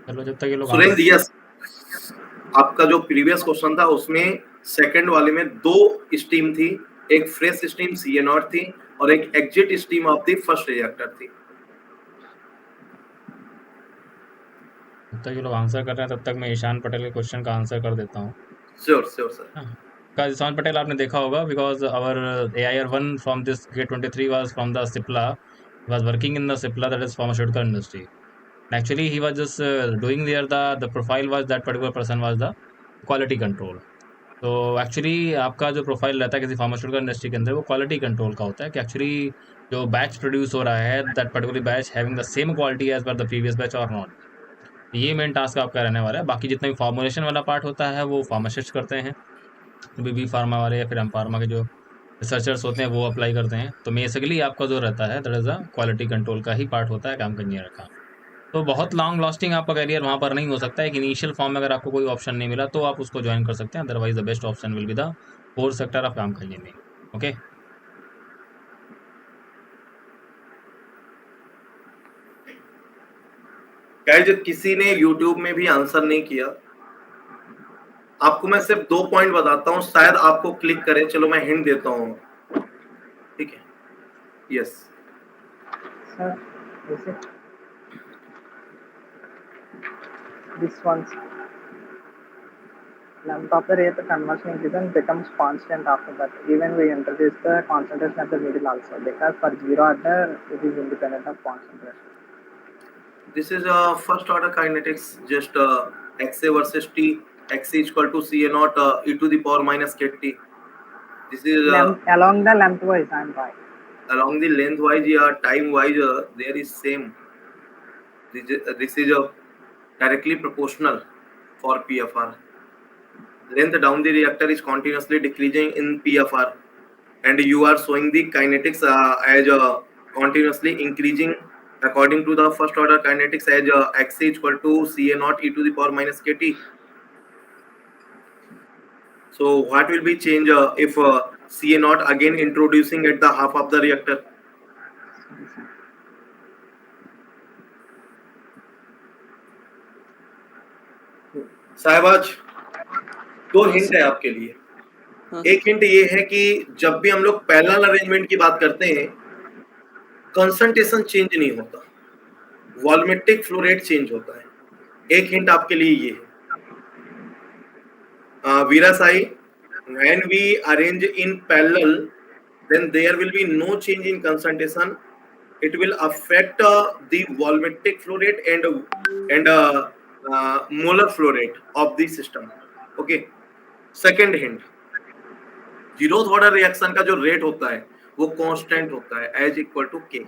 चलो जब तक ये लोग सुरेंद्र, यस, आपका जो प्रीवियस क्वेश्चन था उसमें सेकंड वाले में दो स्टीम थी, एक फ्रेश स्टीम CA0 थी और एक exit steam of the first reactor थी. जब तक ये लोग आंसर कर रहे हैं तब तक मैं ईशान पटेल के क्वेश्चन का आंसर कर देता हूँ. Sure sir. ईशान पटेल आपने देखा होगा, because our AIR1 from this GATE 23 was from the Cipla, was working in the SIPLA, that is pharmaceutical industry. Actually he was just doing there, the profile was that particular person was the quality control. तो actually आपका जो profile रहता है किसी pharmaceutical industry के अंदर वो quality control का होता है कि एक्चुअली जो बैच प्रोड्यूस हो रहा है that particular batch having the same quality as per the previous batch और नॉट. ये मेन टास्क आपका रहने वाला है. बाकी जितना भी फॉर्मुलेशन वाला पार्ट होता है वो फार्मासिस्ट करते हैं, BB फार्मा वाले या फिर M फार्मा के जो रिसर्चर्स होते हैं वो अप्लाई करते हैं. तो बेसिकली आपका जो रहता है that is a quality control का ही पार्ट होता है काम इंजीनियर का. तो बहुत लॉन्ग लास्टिंग आपका करियर वहाँ पर नहीं हो सकता है. एक इनिशियल फॉर्म में अगर आपको कोई ऑप्शन नहीं मिला तो आप उसको ज्वाइन कर सकते हैं. Otherwise the best option will be the core sector of काम इंजीनियरिंग. ओके, गाइस, किसी ने YouTube में भी आंसर नहीं किया, आपको मैं सिर्फ 2 पॉइंट बताता हूं, शायद आपको क्लिक करे. चलो मैं हिंट देता हूं. ठीक है, yes Sir, Is it this one's length of the rate conversion increase becomes constant after that. Even we introduce the concentration at the middle also, because for zero order it is independent of concentration. This is first order kinetics, just xa versus t, x is equal to ca naught e to the power minus kt. This is Length, along the lengthwise, I'm right. along the lengthwise, time wise, there is same. This is directly proportional for PFR. Length down the reactor is continuously decreasing in PFR, and you are showing the kinetics as continuously increasing according to the first order kinetics as x is equal to ca naught e to the power minus kt. So what will be change if ca naught again introducing at the half of the reactor? Shahbaz, दो hint है आपके लिए। हाँ एक hint ये है कि जब भी हम लोग पैरेलल अरेंजमेंट की बात करते हैं, कंसंट्रेशन चेंज नहीं होता, वॉल्यूमेट्रिक फ्लो रेट चेंज होता है। एक हिंट आपके लिए ये है। वीरा Sai, when we arrange in parallel, then there will be no change in concentration. It will affect the volumetric flow rate and molar flow rate of the system. Okay. Second hint, zeroth order reaction का जो rate होता है वो constant होता है as equal to k.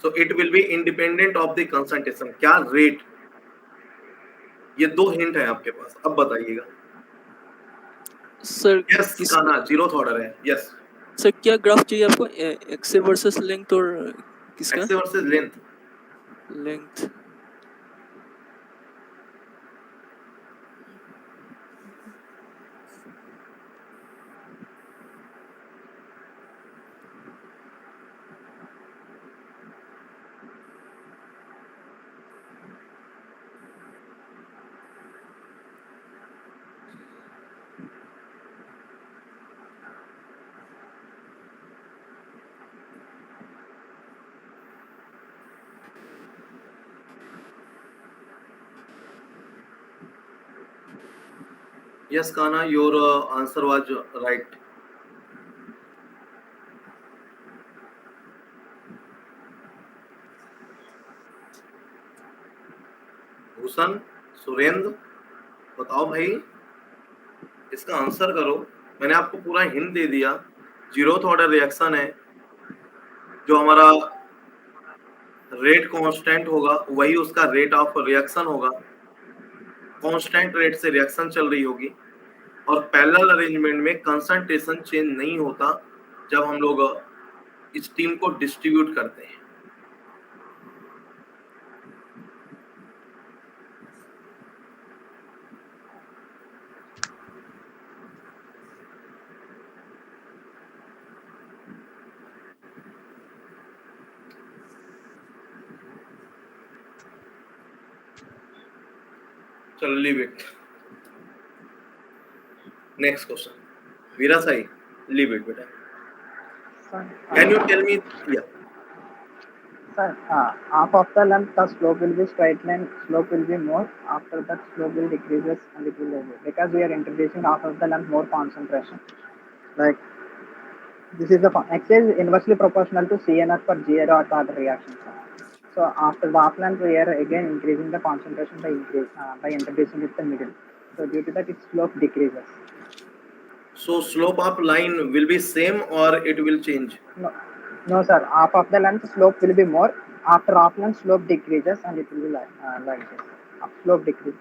So it will be independent of the concentration. क्या rate? ये दो हिंट है आपके पास, अब बताइएगा। सर यस काना, जीरोथ ऑर्डर है। यस सर, क्या ग्राफ चाहिए आपको, एक्स वर्सेस लेंथ और किसका? X versus length. Yes, Kana, your answer was right. Bhushan, Surendra, बताओ भाई, इसका आंसर करो। मैंने आपको पूरा हिंट दे दिया। जीरोथ ऑर्डर रिएक्शन है, जो हमारा रेट कांस्टेंट होगा वही उसका रेट ऑफ रिएक्शन होगा। कांस्टेंट रेट से रिएक्शन चल रही होगी और पैरेलल अरेंजमेंट में कंसंट्रेशन चेंज नहीं होता जब हम लोग स्टीम को डिस्ट्रीब्यूट करते हैं। चलो leave it. Next question, Veera Sai, leave it बेटा। Can you tell me? Yeah. Sir, half of the length, the slope will be straight line, slope will be more. After that, slope will decreases and it will over. Because we are introducing half of the length more concentration. Like this is the x is inversely proportional to CNR for zero order reaction. So after the half length, we are again increasing the concentration by introducing it in the middle. So due to that, its slope decreases. So slope of line will be same or it will change? No, sir. Half of the length slope will be more. After half length slope decreases and it will be like this. Slope decreases.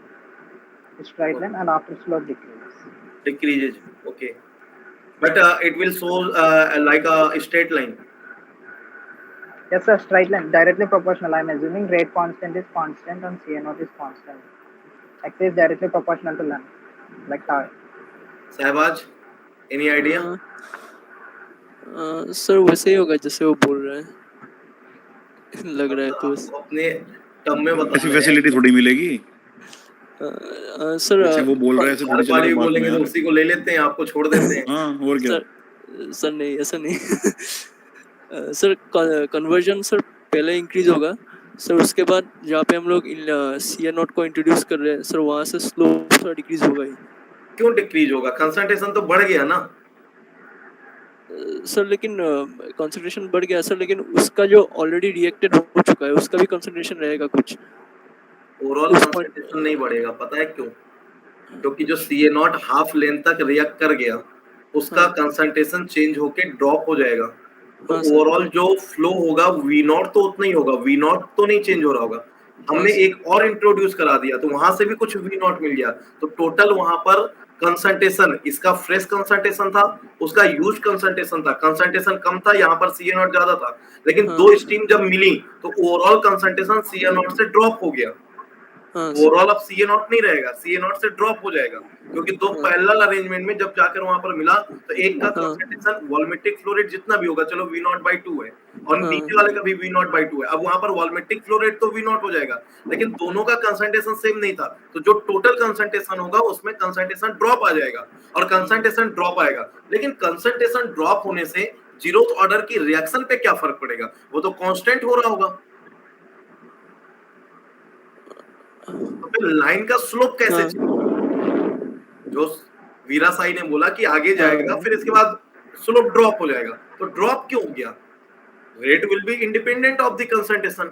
It's straight line and after slope decreases. Decreases. Okay. But it will show like a straight line. Yes, sir. Straight line, directly proportional. I'm assuming rate constant is constant and C0 is constant. X is directly proportional to length, like tau. Sahbaj, any idea? Sir वैसे ही होगा जैसे वो बोल रहा है, लग रहा है तो अपने टर्म में बता। ऐसी फैसिलिटी थोड़ी मिलेगी सर। जैसे वो बोल रहा है ऐसे थोड़ी चलेगा। बोलेंगे तो उसी को ले लेते हैं, आपको छोड़ देते हैं। हाँ, और क्या सर नहीं, ऐसा नहीं। सर कन्वर्जन सर पहले इंक्रीज होगा सर, उसके बाद जहाँ पे हम लोग CA0 को इंट्रोड्यूस कर रहे हैं सर, वहाँ से स्लोप थोड़ा डिक्रीज होगा ही। क्यों डिक्रीज होगा? कंसंट्रेशन तो बढ़ गया ना सर, लेकिन कंसंट्रेशन बढ़ गया सर, लेकिन उसका जो ऑलरेडी रिएक्टेड हो चुका है उसका भी कंसंट्रेशन रहेगा कुछ ओवरऑल उस पॉइंट। कंसंट्रेशन नहीं बढ़ेगा। पता है क्यों? क्योंकि जो CA0 हाफ लेंथ तक रिएक्ट कर गया उसका हाँ कंसंट्रेशन चेंज होके ड्रॉप हो जाएगा। तो हाँ सर। ओवरऑल जो फ्लो होगा V0 तो उतना ही होगा, V0 तो नहीं चेंज हो रहा होगा। हाँ हमने सर। एक और इंट्रोड्यूस करा दिया तो वहां से भी कुछ V0 मिल गया। तो टोटल वहां पर कंसंट्रेशन, इसका फ्रेश कंसंट्रेशन था, उसका यूज कंसंट्रेशन था, कंसंट्रेशन कम था, यहाँ पर CA0 ज्यादा था। लेकिन हाँ दो स्टीम जब मिली तो ओवरऑल कंसंट्रेशन CA0 से ड्रॉप हो गया। हाँ सर। ओवरऑल अब CA0 नहीं रहेगा, CA0 से ड्रॉप हो जाएगा क्योंकि दो हाँ पैरेलल अरेंजमेंट में जब जाकर वहां पर मिला तो एक का हाँ कंसंट्रेशन वॉल्यूमेट्रिक फ्लो रेट जितना भी होगा, चलो V0/2 है, और हाँ नीचे वाले का भी V0/2 है। अब वहां पर वॉल्यूमेट्रिक फ्लो रेट तो V0 हो जाएगा, लेकिन दोनों का कंसंट्रेशन सेम नहीं था, तो जो टोटल कंसंट्रेशन होगा उसमें कंसंट्रेशन ड्रॉप आ जाएगा और कंसंट्रेशन ड्रॉप आएगा। लेकिन कंसंट्रेशन ड्रॉप होने से जीरोथ ऑर्डर की रिएक्शन पे क्या फर्क पड़ेगा? वो तो कांस्टेंट हो रहा होगा। तो फिर लाइन का स्लोप कैसे हाँ चेंज होगा? जो वीरा साई ने बोला कि आगे जाएगा हाँ फिर इसके बाद स्लोप ड्रॉप हो जाएगा, तो ड्रॉप क्यों हो गया? Rate will be independent of the concentration.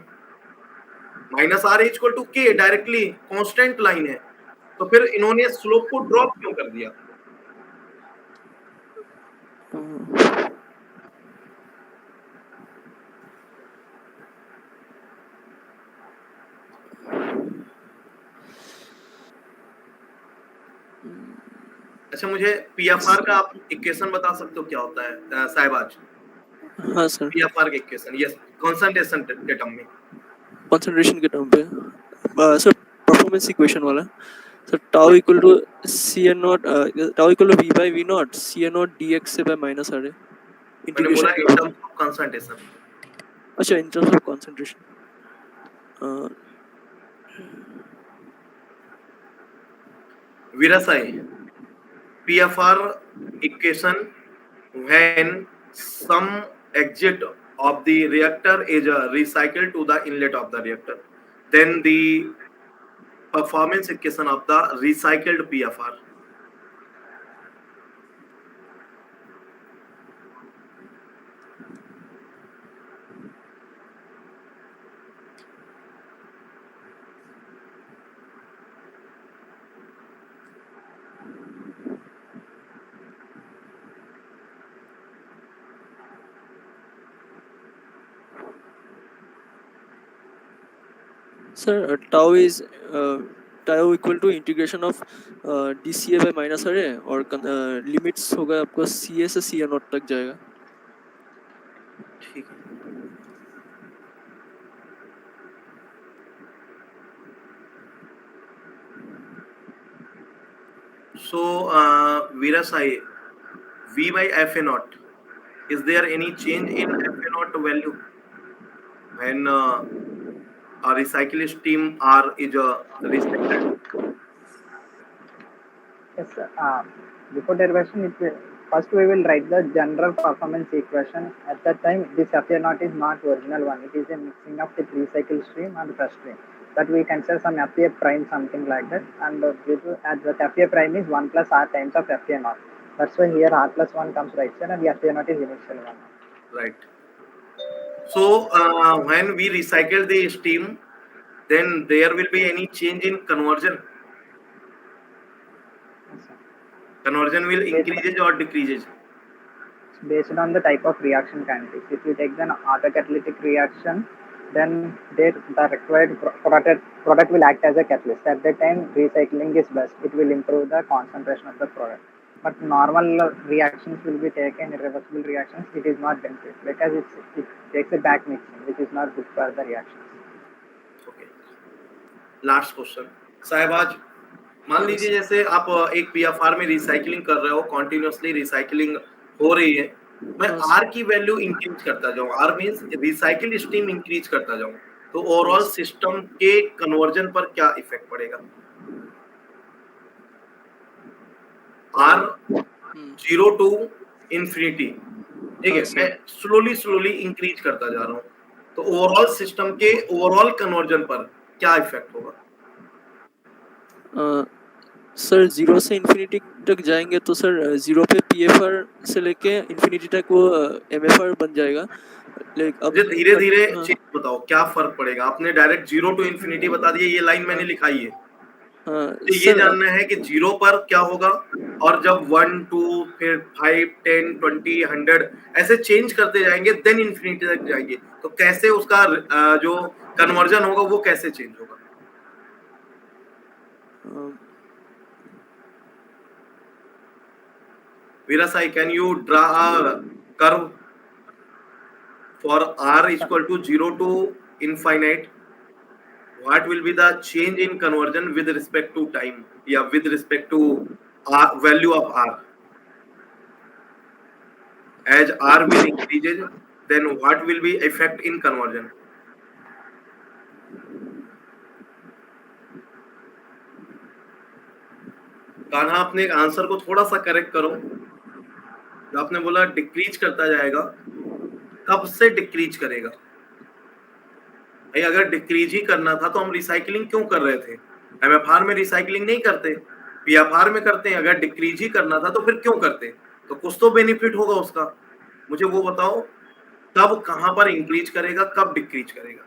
-R=K directly constant line है, तो फिर इन्होंने स्लोप को ड्रॉप क्यों कर दिया? हाँ। अच्छा, मुझे PFR का आप इक्वेशन बता सकते हो क्या होता है साहिबाज? हाँ सर, PFR का इक्वेशन, यस, कंसंट्रेशन के टर्म में। कंसंट्रेशन के टर्म पे सर परफॉर्मेंस इक्वेशन वाला sir, tau equal to CA0, tau equal to V/V0 CA0 dx से बाय माइनस आर मैंने बोला इंटीग्रेशन इन के। Terms of concentration. अच्छा, in terms of concentration Veera Sai, PFR equation when some exit of the reactor is recycled to the inlet of the reactor, then the performance equation of the recycled PFR. Sir tau equal to integration of DCA by minus R और limits होगा आपको CA से CA0 तक जाएगा। ठीक है। So Veera Sai, V/FA0, is there any change in FA0 value when a recycle stream R is recycled? Yes, sir. Before derivation, first we will write the general performance equation. At that time, this FA0 is not original one. It is a mixing of the recycle stream and fresh stream. That we consider some FA prime, something like that. And at the FA prime is 1 plus R times of FA0. That's why here R plus 1 comes right side and the FA0 is initial one. Right. So when we recycle the steam, then there will be any change in conversion? Yes, sir. Conversion will increases or decreases? Based on the type of reaction kinetics. If you take an autocatalytic reaction, then the required product will act as a catalyst. At that time, recycling is best. It will improve the concentration of the product. But normal reactions will be taken, irreversible reactions, it is not benefit because it takes a back mixing, which is not good for the reactions. Okay. Last question. साहिबाज, मान लीजिए जैसे आप एक PFR में recycling कर रहे हो, continuously recycling हो रही है, मैं R की वैल्यू इंक्रीज करता जाऊं, R means recycle stream increase करता जाऊं, तो ओवरऑल सिस्टम के कन्वर्जन पर क्या इफेक्ट पड़ेगा? R 0 to infinity, ठीक है, मैं स्लोली इंक्रीज करता जा रहा हूं, तो ओवरऑल सिस्टम के ओवरऑल कन्वर्जन पर क्या इफेक्ट होगा? सर 0 से इन्फिनिटी तक जाएंगे तो सर 0 पे PFR से लेके इन्फिनिटी तक वो MFR बन जाएगा। मुझे धीरे धीरे हाँ। चीज बताओ क्या फर्क पड़ेगा? आपने डायरेक्ट 0 टू इन्फिनिटी बता दिया, ये लाइन मैंने लिखाई है। तो ये सर जानना है कि 0 पर क्या होगा, और जब 1 2 फिर 5 10 20 100 ऐसे चेंज करते जाएंगे देन इन्फिनिटी तक जाएंगे, तो कैसे उसका जो कन्वर्जन होगा वो कैसे चेंज होगा? Virasai, can you draw a curve for r equal to 0 to infinite? What will be the change in conversion with respect to time, yeah, with respect to r, value of r? As r will increases, then what will be effect in conversion? Kanha, अपने answer को थोड़ा सा correct करो। जो आपने बोला decrease करता जाएगा, कब से डिक्रीज करेगा? भाई अगर डिक्रीज ही करना था तो हम रिसाइकलिंग क्यों कर रहे थे? MFR में रिसाइकलिंग नहीं करते, PFR में करते हैं। अगर डिक्रीज ही करना था तो फिर क्यों करते? तो कुछ तो बेनिफिट होगा उसका। मुझे वो बताओ, कब कहां पर इंक्रीज करेगा, कब डिक्रीज करेगा?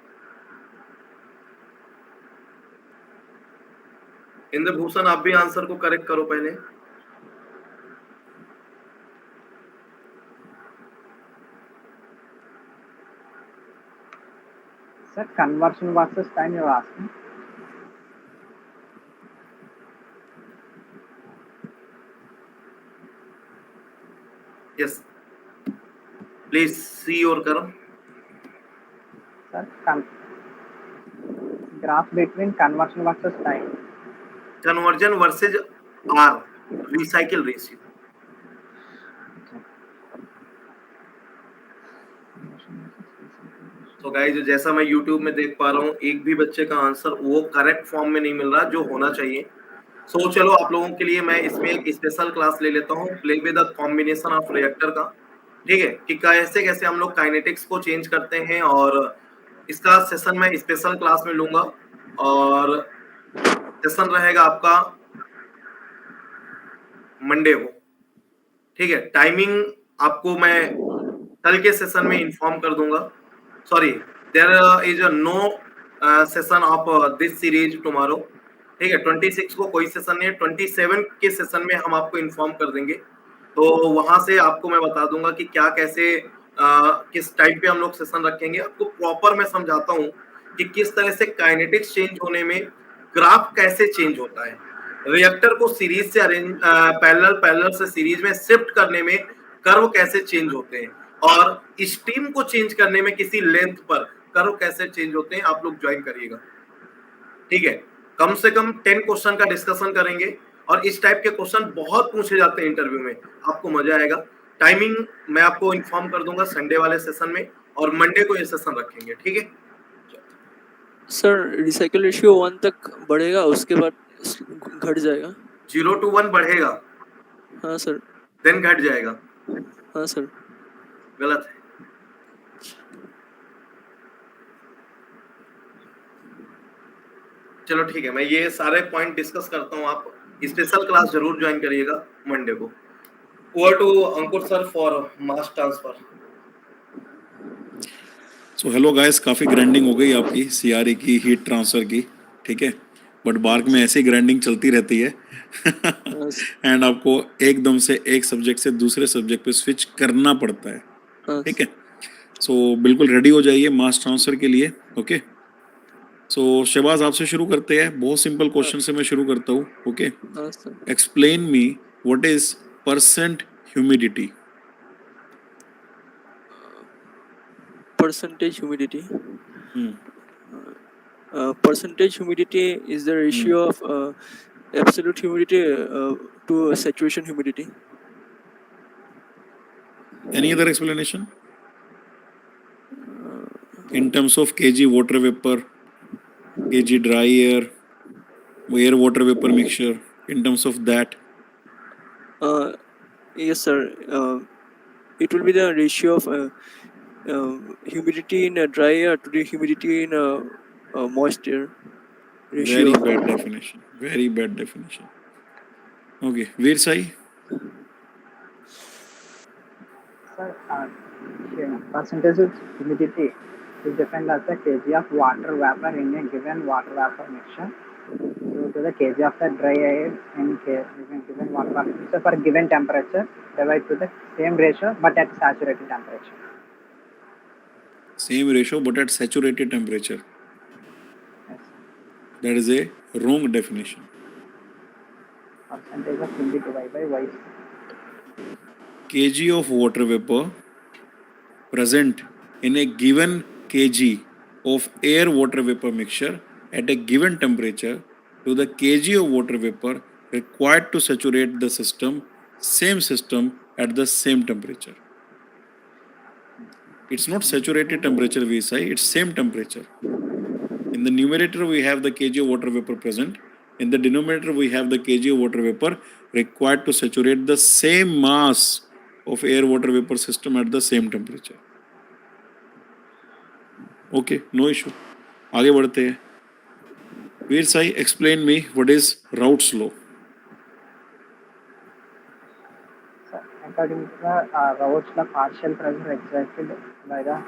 इंद्रभूषण, आप भी आंसर को करेक्ट करो पहले। Sir, conversion versus time you're asking. Yes, please see your curve. Sir, graph between conversion versus time. Conversion versus R, recycle ratio. तो गाइस, जैसा मैं YouTube में देख पा रहा हूँ, एक भी बच्चे का आंसर वो करेक्ट फॉर्म में नहीं मिल रहा जो होना चाहिए। सो चलो, आप लोगों के लिए मैं इसमें एक स्पेशल क्लास ले लेता हूँ, play with the combination of reactor का। ठीक है, कि कैसे कैसे हम लोग काइनेटिक्स को चेंज करते हैं, और इसका सेशन मैं स्पेशल क्लास में लूंगा। और सेशन रहेगा आपका मंडे को। ठीक है, टाइमिंग आपको मैं कल के सेशन में इन्फॉर्म कर दूंगा। Sorry, there is no session of this series tomorrow. ठीक है, 26 को कोई सेशन नहीं है, 27 के सेशन में हम आपको इन्फॉर्म कर देंगे। तो वहां से आपको मैं बता दूंगा कि क्या कैसे किस टाइप पे हम लोग सेशन रखेंगे। आपको प्रॉपर मैं समझाता हूँ कि किस तरह से काइनेटिक्स चेंज होने में ग्राफ कैसे चेंज होता है, रिएक्टर को सीरीज से अरेंज पैरेलल से सीरीज में शिफ्ट करने में कर्व कैसे चेंज होते हैं, और स्ट्रीम को चेंज करने में किसी लेंथ पर कर्व कैसे चेंज होते हैं। आप लोग ज्वाइन करिएगा। ठीक है, कम से कम 10 क्वेश्चन का डिस्कशन करेंगे, और इस टाइप के क्वेश्चन बहुत पूछे जाते हैं इंटरव्यू में, आपको मजा आएगा। टाइमिंग मैं आपको इन्फॉर्म कर दूंगा संडे वाले सेशन में, और मंडे को ये सेशन रखेंगे। ठीक है सर, रिसाइकल रेशियो 1 तक बढ़ेगा, उसके बाद घट जाएगा। 0 to 1 बढ़ेगा, हाँ सर। देन घट जाएगा। हाँ सर। गलत है। चलो ठीक है, मैं ये सारे पॉइंट डिस्कस करता हूँ। आप स्पेशल क्लास जरूर ज्वाइन करिएगा मंडे को। Over to Ankur sir for mass transfer. So hello guys, काफ़ी ग्राइंडिंग हो गई आपकी सीआरई की, हीट ट्रांसफ़र की। ठीक है, बट बार्क में ऐसी ग्राइंडिंग चलती रहती है एंड आपको एकदम से एक सब्जेक्ट से दूसरे सब्जेक्ट पे स्विच करना पड़ता है। ठीक है, सो बिल्कुल रेडी हो जाइए मास ट्रांसफ़र के लिए। ओके, सो शहबाज आपसे शुरू करते हैं। बहुत सिंपल क्वेश्चन से मैं शुरू करता हूँ। Okay, explain me what is percent humidity. Percentage humidity. Percentage humidity is the ratio of absolute humidity to saturation humidity. Any other explanation? In terms of kg water vapor, kg dry air, air water vapor mixture, in terms of that? Yes sir, it will be the ratio of humidity in a dry air to the humidity in a moisture ratio. Very bad definition. Very bad definition. Okay, Veer Sai. Sir, percentage of humidity is defined as the kg of water vapor in a given water vapor mixture. So to the kg of the dry air in given water vapor mixture for given temperature, divide to the same ratio but at saturated temperature. Same ratio but at saturated temperature. Yes. That is a wrong definition. Percentage of humidity divided by y. Kg of water vapor present in a given kg of air water vapor mixture at a given temperature to the kg of water vapor required to saturate the same system at the same temperature. It's not saturated temperature we say, it's same temperature. In the numerator we have the kg of water vapor present. In the denominator we have the kg of water vapor required to saturate the same mass of air water vapor system at the same temperature. Okay, no issue. आगे बढ़ते हैं. Veer Sai, explain me what is Raoult's law. So according to the Raoult's law, partial pressure exerted by the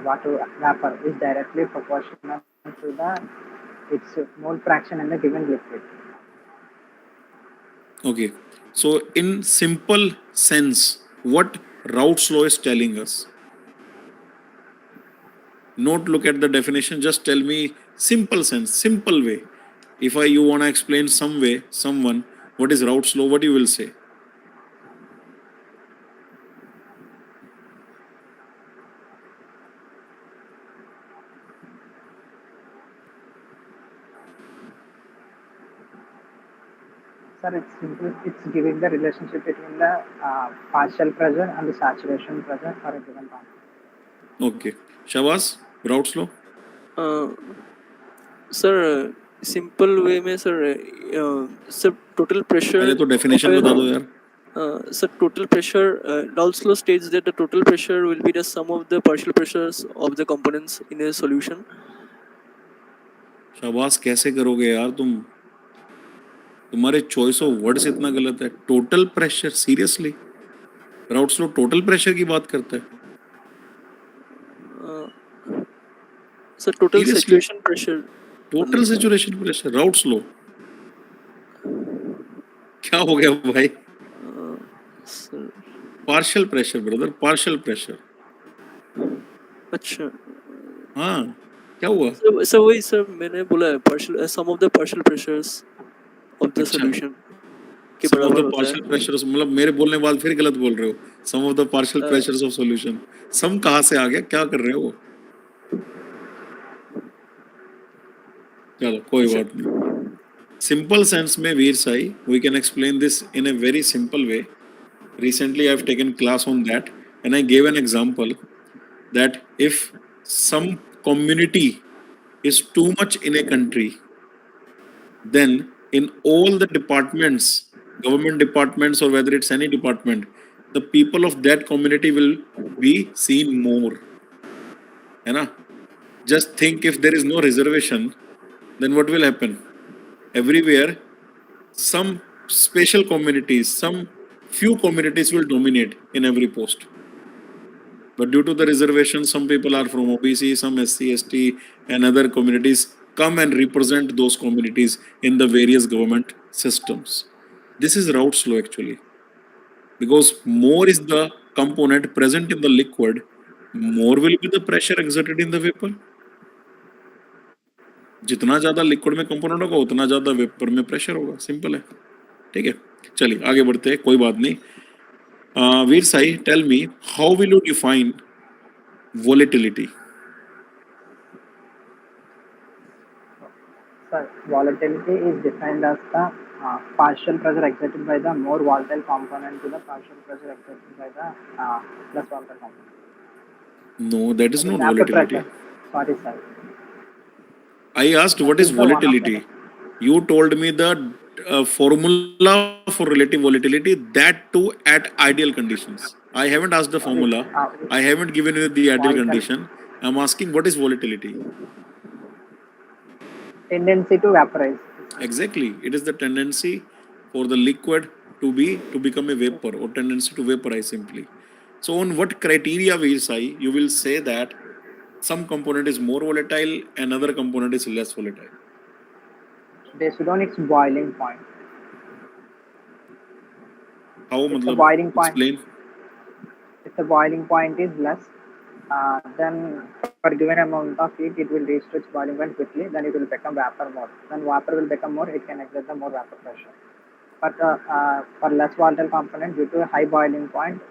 water vapor is directly proportional to the its mole fraction in the given liquid. Okay, so in simple sense, what Raoult's law is telling us? Not look at the definition, just tell me simple sense, simple way. If you want to explain some way, someone, what is Raoult's law, what you will say? Sir, it's simple. It's giving the relationship between the partial pressure and the saturation pressure for a given part. Okay, Shabazz, Raoult's law. Sir, simple way में sir total pressure. पहले तो definition बता दो यार. Sir, total pressure. Raoult's law states that the total pressure will be the sum of the partial pressures of the components in a solution. शाबाश, कैसे करोगे यार तुम? तुम्हारे चॉइस ऑफ वर्ड्स इतना गलत है. Total pressure, seriously? Routes law total pressure की बात करता है? Sir total Seriously? Saturation pressure. Total saturation pressure, routes law. क्या हो गया भाई? Partial pressure brother, partial pressure. अच्छा, हाँ, क्या हुआ? सर वही सर मैंने बोला है, partial sum of the partial pressures of the solution के सम ऑफ बराबर द होता पार्शियल है. प्रेशर्स, मतलब मेरे बोलने के बाद फिर गलत बोल रहे हो. Sum of the partial pressures of solution. Sum कहाँ से आ गया? क्या कर रहे हो? चलो कोई बात नहीं. Simple sense में वीर Sai, we can explain this in a very simple way. Recently I've taken class on that and I gave an example that if some community is too much in a country, then in all the departments, government departments or whether it's any department, the people of that community will be seen more. है ना? Just think, if there is no reservation, then what will happen? Everywhere, some special communities, some few communities will dominate in every post. But due to the reservation, some people are from OBC, some SC, ST and other communities come and represent those communities in the various government systems. This is Raoult's law actually. Because more is the component present in the liquid, more will be the pressure exerted in the vapor. जितना ज्यादा liquid में component होगा उतना ज्यादा vapour में pressure होगा. Simple है. ठीक है, चलिए आगे बढ़ते हैं, कोई बात नहीं. Veera Sai, tell me, how will you define volatility? Sir, volatility is defined as the partial pressure exerted by the more volatile component to the partial pressure exerted by the less volatile component. No, that is So not the vapor volatility. pressure. Sorry, sir. I asked what is That is the one of volatility. the- You told me the formula for relative volatility, that too at ideal conditions. I haven't asked the Which, formula. which I haven't given you the ideal Poisson condition. I'm asking what is volatility. tendency to vaporize. Exactly, it is the tendency for the liquid to become a vapor, or tendency to vaporize simply. So on what criteria you will say that some component is more volatile, another component is less volatile? Based on its boiling point. How, If the matlab, boiling point, explain. if the boiling point is less, then for given amount of heat, it will reach to its boiling point quickly. Then it will become vapor more. When vapor will become more, it can exert the more vapor pressure. But for less volatile component, due to a high boiling point,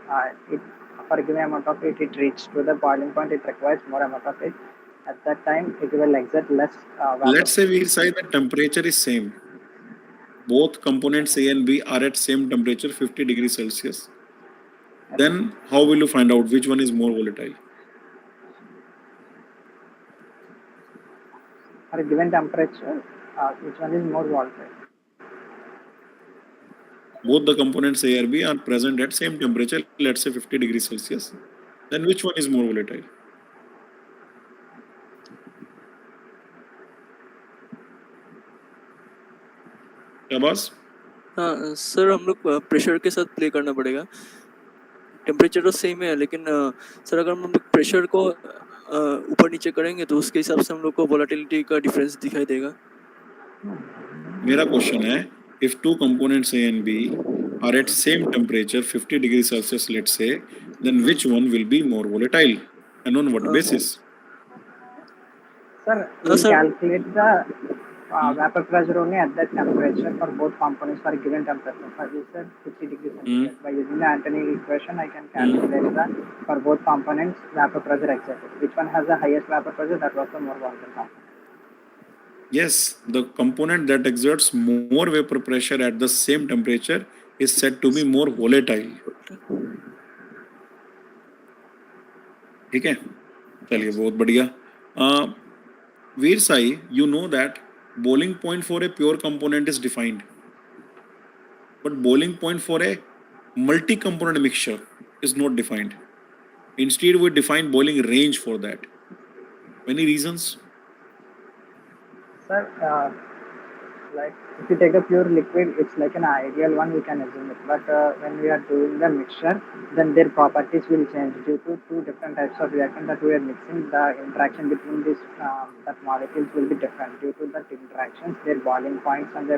it for a given amount of heat, it reaches to the boiling point. It requires more amount of heat. At that time, it will exert less vapor Let's say pressure. we say the temperature is same. Both components A and B are at same temperature, 50 degrees Celsius. Yes, sir. Then how will you find out which one is more volatile? For a given temperature, which one is more volatile? Both the components A or B are present at same temperature, let's say 50 degrees Celsius. Then which one is more volatile? Shabazz? हाँ sir, हम लोग pressure के साथ play करना पड़ेगा. Temperature तो same है, लेकिन सर अगर हम लोग प्रेशर को ऊपर नीचे करेंगे तो उसके हिसाब से हम लोग को वोलेटिलिटी का डिफरेंस दिखाई देगा. मेरा क्वेश्चन है, if two components A and B are at same temperature, 50 degrees Celsius, let's say, then which one will be more volatile and on what basis? Sir, we will sir calculate the Hmm? vapor pressure only at that temperature for both components for a given temperature. For this, sir, 50 degrees Hmm? centigrade. By using the Antoine equation, I can Hmm? calculate the for both components vapor pressure exerted. Which one has the highest vapor pressure? That was the more volatile component. Yes, the component that exerts more vapor pressure at the same temperature is said to be more volatile. ठीक है, चलिए बहुत बढ़िया. वीर Sai, you know that boiling point for a pure component is defined, but boiling point for a multi-component mixture is not defined. Instead, we define boiling range for that. Many reasons. Sir, like if you take a pure liquid, it's like an ideal one, we can assume it. But when we are doing the mixture, then their properties will change due to two different types of reactant that we are mixing. The interaction between these that molecules will be different. Due to that interactions, their boiling points and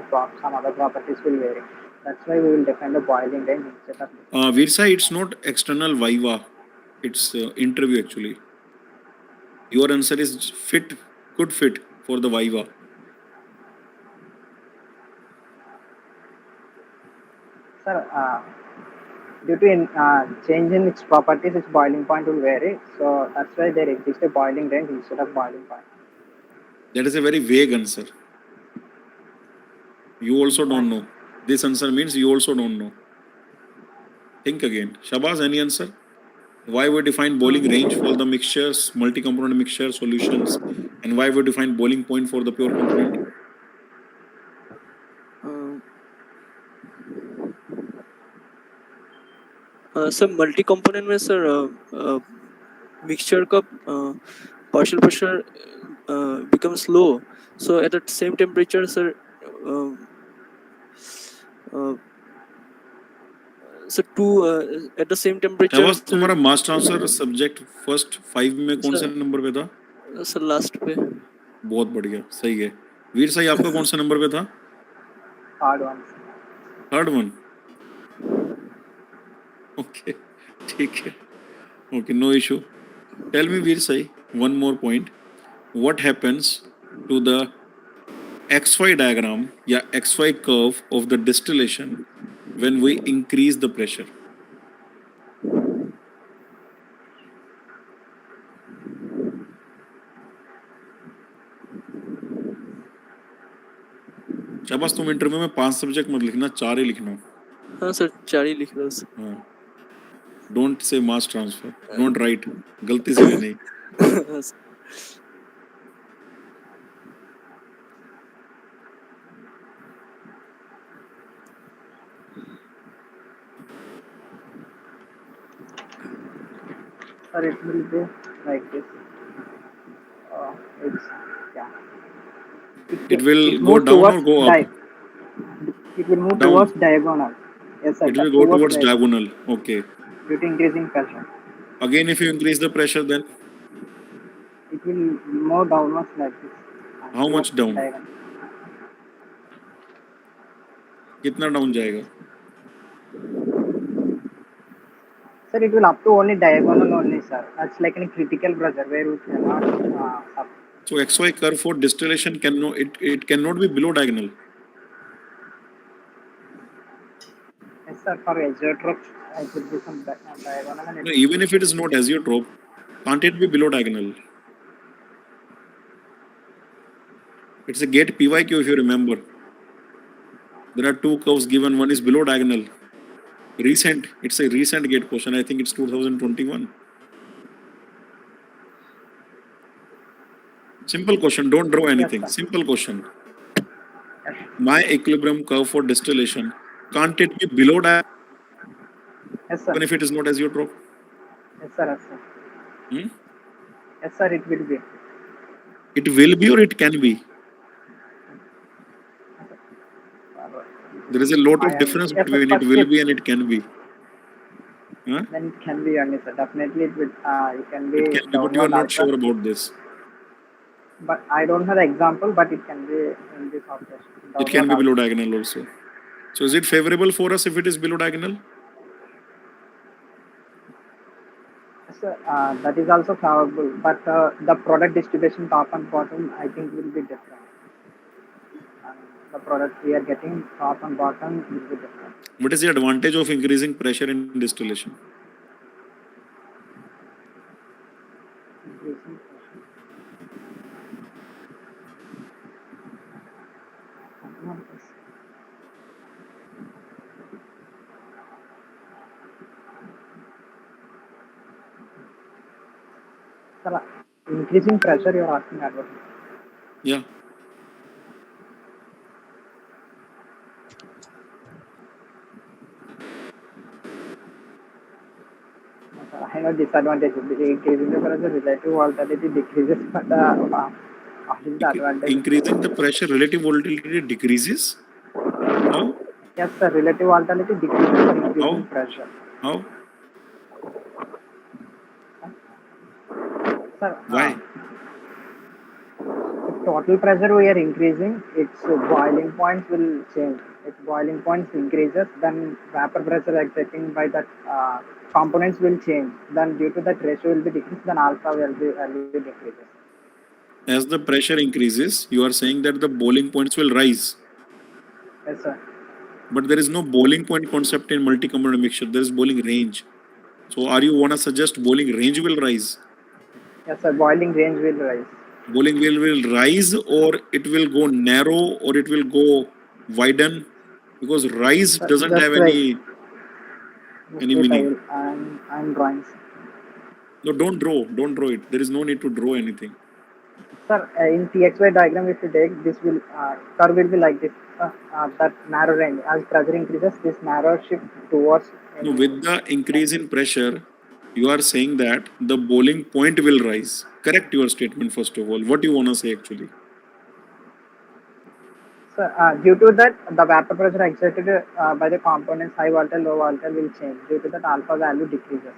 some other properties will vary. That's why we will define the boiling range instead of liquid. Veer Sai, it's not external viva, it's interview actually. Your answer is fit, good fit for the viva. Sir, due to change in its properties, its boiling point will vary. So that's why there exists a boiling range instead of boiling point. That is a very vague answer. You also don't know. This answer means you also don't know. Think again. Shabazz, any answer? Why we define boiling range for the mixtures, multi-component mixture solutions, and why we define boiling point for the pure component? Sir multi component में sir mixture का partial pressure becomes low, so at the same temperature, sir, at the same temperature, Shabazz, sir. तुम्हारा mass transfer subject first 5 में कौन से sir number पे था? Sir last पे. बहुत बढ़िया, सही है. वीर साई, आपका कौन सा नंबर पे था? Hard ones. Third one. Okay, ठीक है. Okay, no issue. Tell me, Veer Sai, one more point. What happens to the XY diagram, yeah, XY curve of the distillation when we increase the pressure? शाबाश, तुम interview में 5 subject मत लिखना, 4 ही लिखना. हाँ sir, 4 ही लिख रहा हूँ सर. हाँ, don't say mass transfer, don't write, गलती से भी नहीं. हाँ sir. Sir, it will be like this. It's yeah. It will It go move down towards or go up? it will move Down. towards diagonal. Yes, sir. It will go Towards towards diagonal diagonal. Okay. due to increasing pressure. Again, if you increase the pressure, then It will move downwards like this and how towards much down? diagonal. कितना down जाएगा? Sir, it will up to only diagonal only, sir. That's like a critical pressure where we cannot up. So XY curve for distillation it cannot be below diagonal. Yes, sir. For azeotrope, it will be some diagonal and it No, will even if it is not azeotrope, can't it be below diagonal? It's a GATE PYQ if you remember. There are two curves given. One is below diagonal. It's a recent GATE question. I think it's 2021. Simple question. Don't draw yes, anything. sir. Simple question. Yes, My equilibrium curve for distillation, can't it be below diagonal yes, sir. even if it is not azeotrope? Yes, sir. Yes, sir. Hmm? Yes, sir. It will be. It will be or it can be. There is a lot of difference Yes, sir. between it First will step. be and it can be. Huh? Then it can be only, sir. Definitely, it will. It can It be can be, but you are downward not also. sure about this. But I don't have the example. But it can be in this operation. It can Downward be below also. diagonal also. So is it favorable for us if it is below diagonal? Yes, sir. That is also favorable. But the product distribution top and bottom, I think, will be different. The product we are getting top and bottom will be different. What is the advantage of increasing pressure in distillation? Increasing pressure. Sir, increasing pressure you are asking about. Yeah. I know disadvantage. Increasing the pressure, relative volatility decreases, but what is the advantage? Increasing the pressure, relative volatility decreases. How? Yes, sir. Relative volatility decreases for increasing How? pressure. How? Sir, Why? if total pressure we are increasing, its boiling points will change. If boiling points increases, then vapor pressure exerting by that components will change. Then due to that ratio will be decreased, then alpha will be decreases. As the pressure increases, you are saying that the boiling points will rise. Yes, sir. But there is no boiling point concept in multi-component mixture. There is boiling range. So are you wanna suggest boiling range will rise? Yes, sir. Boiling range will rise. Boiling will rise or it will go narrow or it will go widen? Because rise Sir, doesn't just have wait. Just any wait. meaning. I'm drawing. No, don't draw. Don't draw it. There is no need to draw anything. Sir, in TXY diagram, if you take this, will curve will be like this. That narrow range as pressure increases, this narrow shift towards. No, with the increase in pressure, you are saying that the boiling point will rise. Correct your statement first of all. What do you want to say actually? So, due to that, the vapor pressure exerted by the components high volatile, low volatile will change. Due to that, alpha value decreases.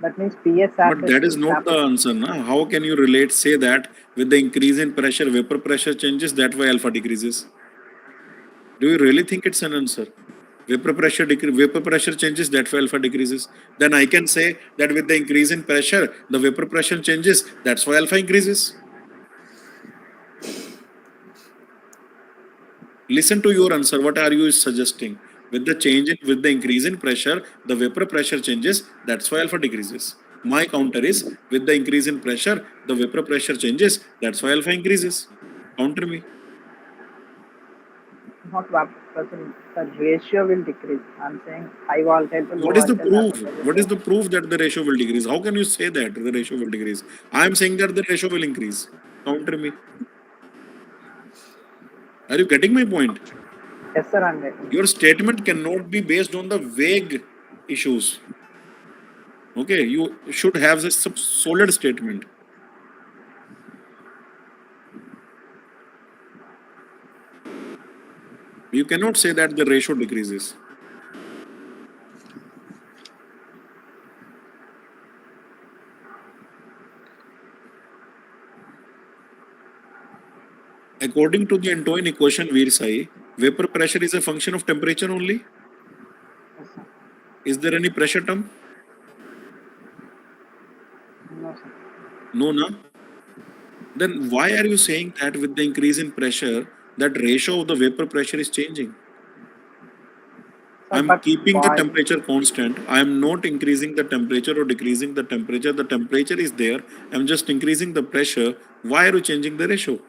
That means PS acts But as that is not the vapor. answer. Na? How can you say that with the increase in pressure, vapor pressure changes, that why alpha decreases? Do you really think it's an answer? Vapor pressure changes, that why alpha decreases. Then I can say that with the increase in pressure, the vapor pressure changes, that's why alpha increases. Listen to your answer. What are you suggesting? With the increase in pressure, the vapor pressure changes, that's why alpha decreases. My counter is with the increase in pressure, the vapor pressure changes, that's why alpha increases. Counter me. Not vapor pressure, the ratio will decrease. I'm saying high volatile to low What is the volatile vapor proof? pressure What is the change. proof that the ratio will decrease? How can you say that the ratio will decrease? I am saying that the ratio will increase. Counter me. Are you getting my point? Yes, sir, I'm getting. Your statement cannot be based on the vague issues. Okay, you should have this solid statement. You cannot say that the ratio decreases. According to the Antoine equation, Veer Sai, vapor pressure is a function of temperature only. Yes, sir. Is there any pressure term? No, sir. No, na. Then why are you saying that with the increase in pressure, that ratio of the vapor pressure is changing? Sir, I'm but keeping the why? temperature constant. I am not increasing the temperature or decreasing the temperature. The temperature is there. I'm just increasing the pressure. Why are you changing the ratio?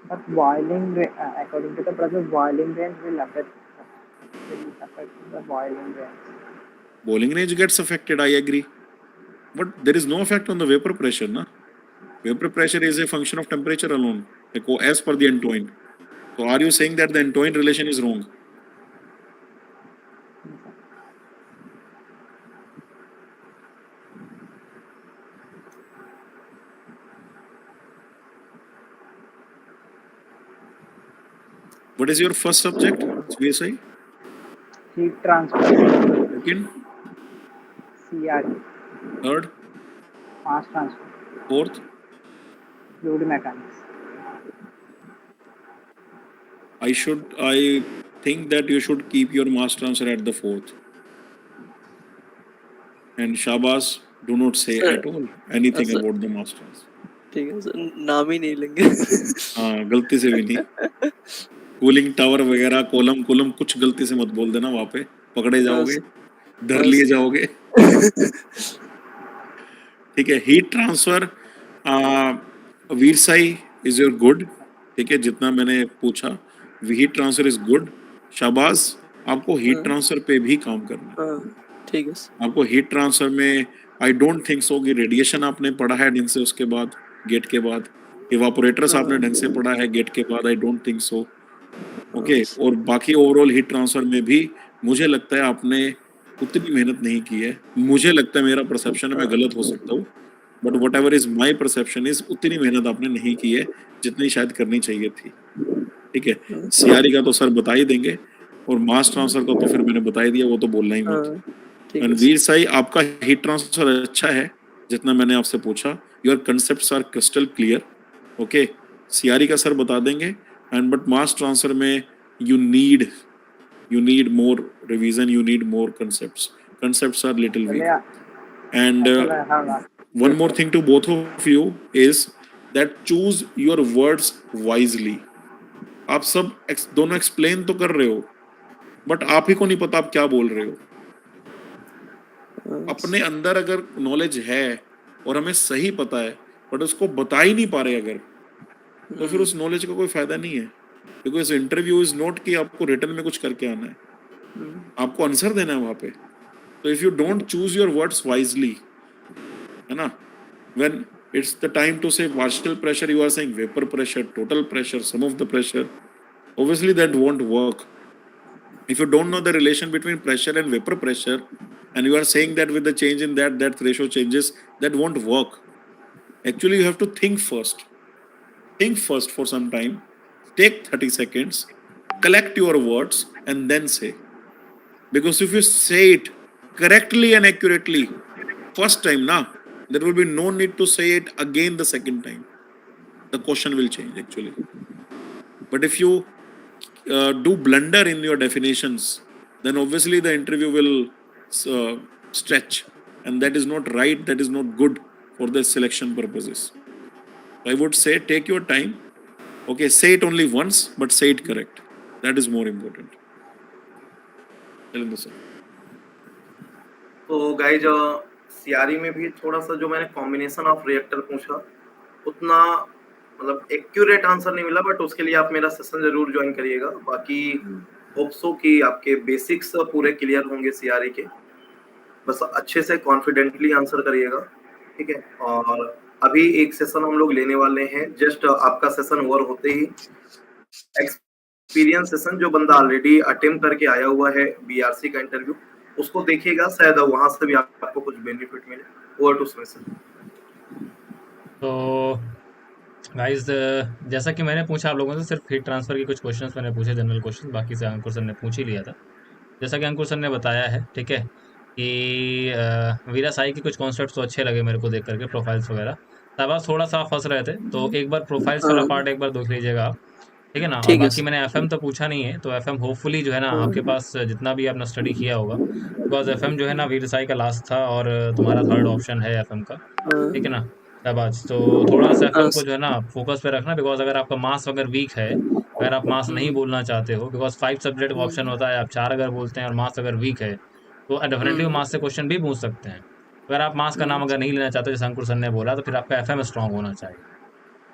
But according to the process, boiling range will affect the boiling range. Boiling range gets affected, I agree. But there is no effect on the vapor pressure, na? Vapor pressure is a function of temperature alone, as per the Antoine. So are you saying that the Antoine relation is wrong? Yes, sir. What is your first subject? CSI? Heat transfer, Second? CRE, Third? mass transfer, Fourth? fluid mechanics. I think that you should keep your mass transfer at the fourth. And Shabas, do not say sir at all anything sir about the mass transfer. ठीक है sir, नाम ही नहीं लेंगे. हाँ, गलती से भी नहीं. कूलिंग टावर वगैरह कॉलम कॉलम कुछ गलती से मत बोल देना, वहां पे पकड़े हाँ जाओगे, धर हाँ लिए जाओगे. ठीक है. Heat transfer, Veer Sai is your good. ठीक है, जितना मैंने पूछा, हीट ट्रांसफर इज गुड. शाबाश, आपको हीट ट्रांसफर पे भी काम करना है. हाँ, ठीक है सर. आपको हीट ट्रांसफर में आई डोंट थिंक सो कि रेडिएशन आपने पढ़ा है ढंग से, उसके बाद गेट के बाद इवापोरेटर्स आपने ढंग से पढ़ा है गेट के बाद, I don't think so. Okay, और बाकी ओवरऑल हीट ट्रांसफर में भी मुझे लगता है आपने उतनी मेहनत नहीं की है. मुझे लगता है, मेरा परसेप्शन है, मैं गलत हो सकता हूँ, but what ever is my perception is उतनी मेहनत आपने नहीं की है जितनी शायद करनी चाहिए थी. ठीक है. सीआरई का तो सर बता ही देंगे, और मास ट्रांसफर का तो फिर मैंने बता ही दिया, वो तो बोलना ही मत. हाँ, ठीक है रणवीर साई, आपका हीट ट्रांसफर अच्छा है जितना मैंने आपसे पूछा. Your concepts are crystal clear. Okay, CRE का सर बता देंगे. एंड बट मास ट्रांसफर में you need more revision, you need more concepts are little weak. And Actually, I have not. one more thing to both of you is that choose your words wisely. आप सब दोनों explain तो कर रहे हो, but आप ही को नहीं पता आप क्या बोल रहे हो. अपने अंदर अगर नॉलेज है और हमें सही पता है, बट उसको बता ही नहीं पा रहे अगर, तो फिर उस नॉलेज का कोई फायदा नहीं है. बिकॉज इंटरव्यू इज नॉट कि आपको रिटर्न में कुछ करके आना है, आपको आंसर देना है वहां पे. तो if you don't choose your words wisely, है ना, when it's the time to say partial pressure, you are saying vapor pressure, total pressure, sum of the pressure. Obviously that won't work. If you don't know the relation between pressure and vapor pressure, and you are saying that with the change in that ratio changes, that won't work. Actually, you have to think first for some time, take 30 seconds, collect your words, and then say. Because if you say it correctly and accurately first time, there will be no need to say it again the second time. The question will change actually. But if you do blunder in your definitions, then obviously the interview will stretch, and that is not right, that is not good for the selection purposes. I would say take your time. Okay, say it only once, but say it correct. That is more important. Shailendra sir. तो guys, CRE में भी थोड़ा सा जो मैंने combination of reactor पूछा, उतना मतलब एक्यूरेट आंसर नहीं मिला, बट उसके लिए आप मेरा सेशन जरूर ज्वाइन करिएगा. बाकी होप सो कि आपके बेसिक्स पूरे क्लियर होंगे सीआरई के. बस अच्छे से कॉन्फिडेंटली आंसर करिएगा. ठीक है. और अभी एक सेशन हम लोग लेने वाले हैं, जस्ट आपका सेशन ओवर होते ही एक्सपीरियंस सेशन जो बंदा ऑलरेडी अटेम्प्ट करके आया हुआ है बीआरसी का इंटरव्यू, उसको देखिएगा, शायद वहां से भी आपको कुछ बेनिफिट मिले। Over to Sumit sir. तो गाइस, जैसा कि मैंने पूछा आप लोगों से, सिर्फ हीट ट्रांसफर के कुछ क्वेश्चंस मैंने पूछे, जनरल क्वेश्चन, बाकी से अंकुर सर ने पूछ ही लिया था। जैसा कि अंकुर सर ने बताया है, ठीक है, कि वीरा साई के कुछ कॉन्सेप्ट्स तो अच्छे लगे मेरे को देख करके, प्रोफाइल्स वगैरह। तब आप थोड़ा सा फंस रहे थे, तो एक बार प्रोफाइल्स वाला हाँ पार्ट एक बार देख लीजिएगा आप, ठीक है ना। और ठीक है बाकी मैंने एफएम तो पूछा नहीं है, तो एफएम होपफुली जो है ना आपके पास जितना भी आपने स्टडी किया होगा, बिकॉज एफएम जो है ना वीर साई का लास्ट था और तुम्हारा थर्ड ऑप्शन है एफएम का, ठीक है ना। शाबाश। तो थोड़ा सा एफएम को जो है ना फोकस पे रखना, बिकॉज अगर आपका मास अगर वीक है, अगर आप मास नहीं बोलना चाहते हो, बिकॉज 5 सब्जेक्ट का ऑप्शन होता है, आप 4 अगर बोलते हैं और मास अगर वीक है, तो डेफिनेटली वो मास से क्वेश्चन भी पूछ सकते हैं। अगर आप मास का नाम अगर नहीं लेना चाहते, जैसे अंकुर सर ने बोला, तो फिर आपका एफएम स्ट्रांग होना चाहिए,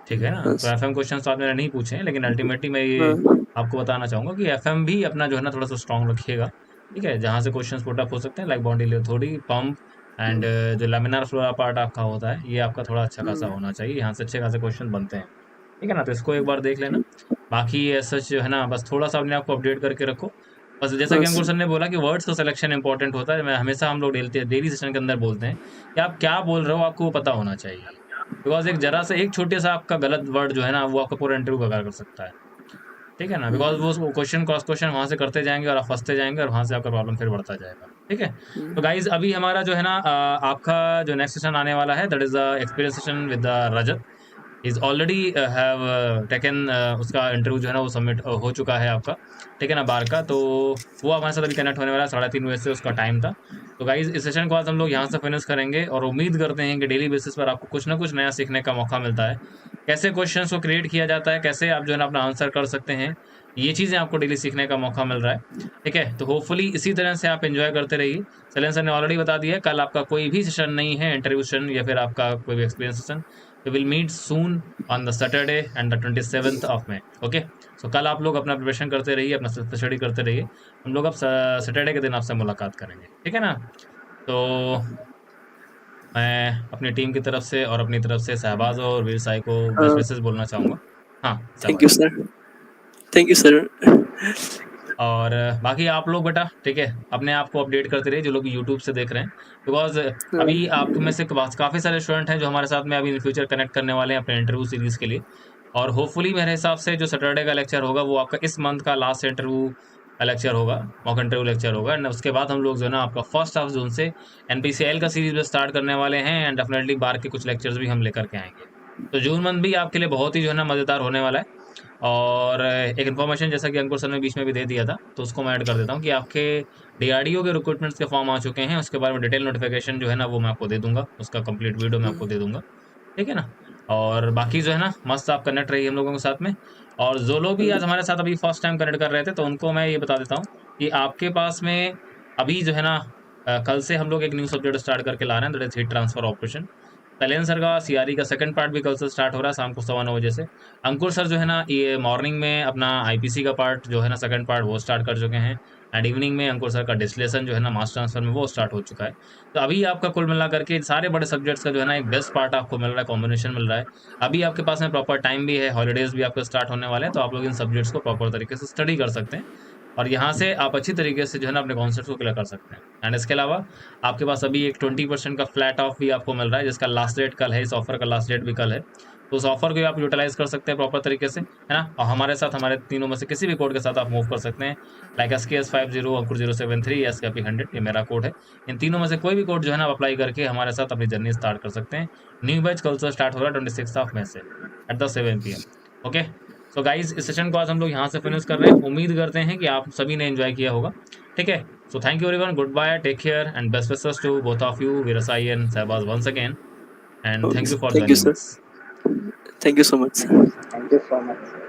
ठीक है ना। तो एफएम क्वेश्चन तो आपने नहीं पूछे हैं, लेकिन अल्टीमेटली मैं ये आपको बताना चाहूंगा कि एफएम भी अपना जो है ना थोड़ा सा स्ट्रांग रखिएगा, ठीक है, जहाँ से क्वेश्चंस पुट अप हो सकते हैं, लाइक बॉडी थोड़ी पंप एंड जो लेमिनार फ्लोरा पार्ट आपका होता है, ये आपका थोड़ा अच्छा खासा होना चाहिए, यहाँ से अच्छे खासे क्वेश्चन बनते हैं, ठीक है ना। तो इसको एक बार देख लेना। बाकी सच जो है ना, बस थोड़ा सा अपने आप को अपडेट करके रखो। बस जैसा कि अंकुर सर ने बोला कि वर्ड्स का सिलेक्शन इंपॉर्टेंट होता है, मैं हमेशा हम लोग डेली सेशन के अंदर बोलते हैं कि आप क्या बोल रहे हो आपको वो पता होना चाहिए, बिकॉज एक जरा सा एक छोटे सा आपका गलत वर्ड जो है ना, वो आपका पूरा इंटरव्यू बेकार कर सकता है, ठीक है ना। बिकॉज वो क्वेश्चन क्रॉस क्वेश्चन वहां से करते जाएंगे और आप फंसते जाएंगे और वहां से आपका प्रॉब्लम फिर बढ़ता जाएगा, ठीक है। तो गाइज, अभी हमारा जो है ना आपका जो नेक्स्ट सेशन आने वाला है, that is the experience session with Rajat. Is already have taken, उसका इंटरव्यू जो है ना वो सबमिट हो चुका है आपका, ठीक है ना, बार का। तो वो हमारे साथ अभी कनेक्ट होने वाला है, 3:30 बजे से उसका टाइम था। तो गाइज, इस सेशन को आज हम लोग यहाँ से फिनिश करेंगे और उम्मीद करते हैं कि डेली बेसिस पर आपको कुछ ना कुछ नया सीखने का मौका मिलता है, कैसे क्वेश्चन को क्रिएट किया जाता है, कैसे आप जो है ना अपना आंसर कर सकते हैं, ये चीज़ें आपको डेली सीखने का मौका मिल रहा है, ठीक है। तो होपफुली इसी तरह से आप एंजॉय करते रहिए। शैलेंद्र सर ने ऑलरेडी बता दिया है, कल आपका कोई भी सेशन नहीं है, इंटरव्यू सेशन या फिर आपका कोई भी experience session. We will meet soon on the Saturday and the 27th of May, okay. So कल आप लोग अपना प्रिपरेशन करते रहिए, अपना स्टडी करते रहिए। हम लोग अब सैटरडे के दिन आपसे मुलाकात करेंगे, ठीक है ना। तो मैं अपनी टीम की तरफ से और अपनी तरफ से शहबाज और वीर साई को बेस्ट विशेस बोलना चाहूँगा। हाँ thank you Shahbaz. Sir, thank you sir. और बाकी आप लोग बेटा, ठीक है, अपने आप को अपडेट करते रहिए, जो लोग यूट्यूब से देख रहे हैं, बिकॉज अभी आप में से काफ़ी सारे स्टूडेंट हैं जो हमारे साथ में अभी इन फ्यूचर कनेक्ट करने वाले हैं अपने इंटरव्यू सीरीज़ के लिए। और होपफुली मेरे हिसाब से जो सैटरडे का लेक्चर होगा वो आपका इस मंथ का लास्ट इंटरव्यू लेक्चर होगा, मॉक इंटरव्यू लेक्चर होगा। एंड उसके बाद हम लोग जो है ना आपका फर्स्ट हाफ जून से NPCL का सीरीज में स्टार्ट करने वाले हैं, एंड डेफिनेटली बार के कुछ लेक्चर्स भी हम लेकर के आएंगे। तो जून मंथ भी आपके लिए बहुत ही जो है ना मज़ेदार होने वाला है। और एक इन्फॉर्मेशन जैसा कि अंकुर सर ने बीच में भी दे दिया था, तो उसको मैं ऐड कर देता हूँ कि आपके DRDO के रिक्रूटमेंट्स के फॉर्म आ चुके हैं, उसके बारे में डिटेल नोटिफिकेशन जो है ना वो मैं आपको दे दूंगा, उसका कंप्लीट वीडियो मैं आपको दे दूंगा, ठीक है ना। और बाकी जो है ना मस्त आप कनेक्ट रहिए हम लोगों के साथ में। और जो लोग भी आज हमारे साथ अभी फर्स्ट टाइम कनेक्ट कर रहे थे, तो उनको मैं ये बता देता हूँ कि आपके पास में अभी जो है ना कल से हम लोग एक न्यू सब्जेक्ट स्टार्ट करके ला रहे हैं, that is heat transfer operation. Shailendra sir का CRE का सेकंड पार्ट भी कल से स्टार्ट हो रहा है शाम को 9:15 बजे से। अंकुर सर जो है ना ये मॉर्निंग में अपना IPC का पार्ट जो है ना सेकंड पार्ट वो स्टार्ट कर चुके हैं, एंड इवनिंग में अंकुर सर का डिस्टिलेशन जो है ना मास ट्रांसफर में वो स्टार्ट हो चुका है। तो अभी आपका कुल मिला करके सारे बड़े सब्जेक्ट्स का जो है ना एक बेस्ट पार्ट आपको मिल रहा है, कॉम्बिनेशन मिल रहा है। अभी आपके पास में प्रॉपर टाइम भी है, हॉलीडेज भी आपके स्टार्ट होने वाले हैं, तो आप लोग इन सब्जेक्ट्स को प्रॉपर तरीके से स्टडी कर सकते हैं और यहाँ से आप अच्छी तरीके से जो है ना अपने कॉन्सेप्ट को क्लियर कर सकते हैं। एंड इसके अलावा आपके पास अभी एक 20% का फ्लैट ऑफ भी आपको मिल रहा है, जिसका लास्ट डेट कल है, इस ऑफर का लास्ट डेट भी कल है। तो उस ऑफर को आप यूटिलाइज कर सकते हैं प्रॉपर तरीके से, है ना। और हमारे साथ हमारे तीनों में से किसी भी कोड के साथ आप मूव कर सकते हैं, लाइक SKS50 अंकुर 073 या SKP100, ये मेरा कोड है। इन तीनों में से कोई भी कोड जो है ना आप अप्लाई करके हमारे साथ अपनी जर्नी स्टार्ट कर सकते हैं। न्यू बैच कल से स्टार्ट हो रहा है 26 May से at the 7 PM, okay. So guys, इस सेशन को आज हम लोग यहाँ से फिनिश कर रहे हैं। उम्मीद करते हैं कि आप सभी ने एंजॉय किया होगा, ठीक है। So thank you everyone, goodbye, take care and best wishes to both of you, Veerasai and Shahbaz once again, and thank you for thank you joining sir, us. Thank you so much. Thank you so much.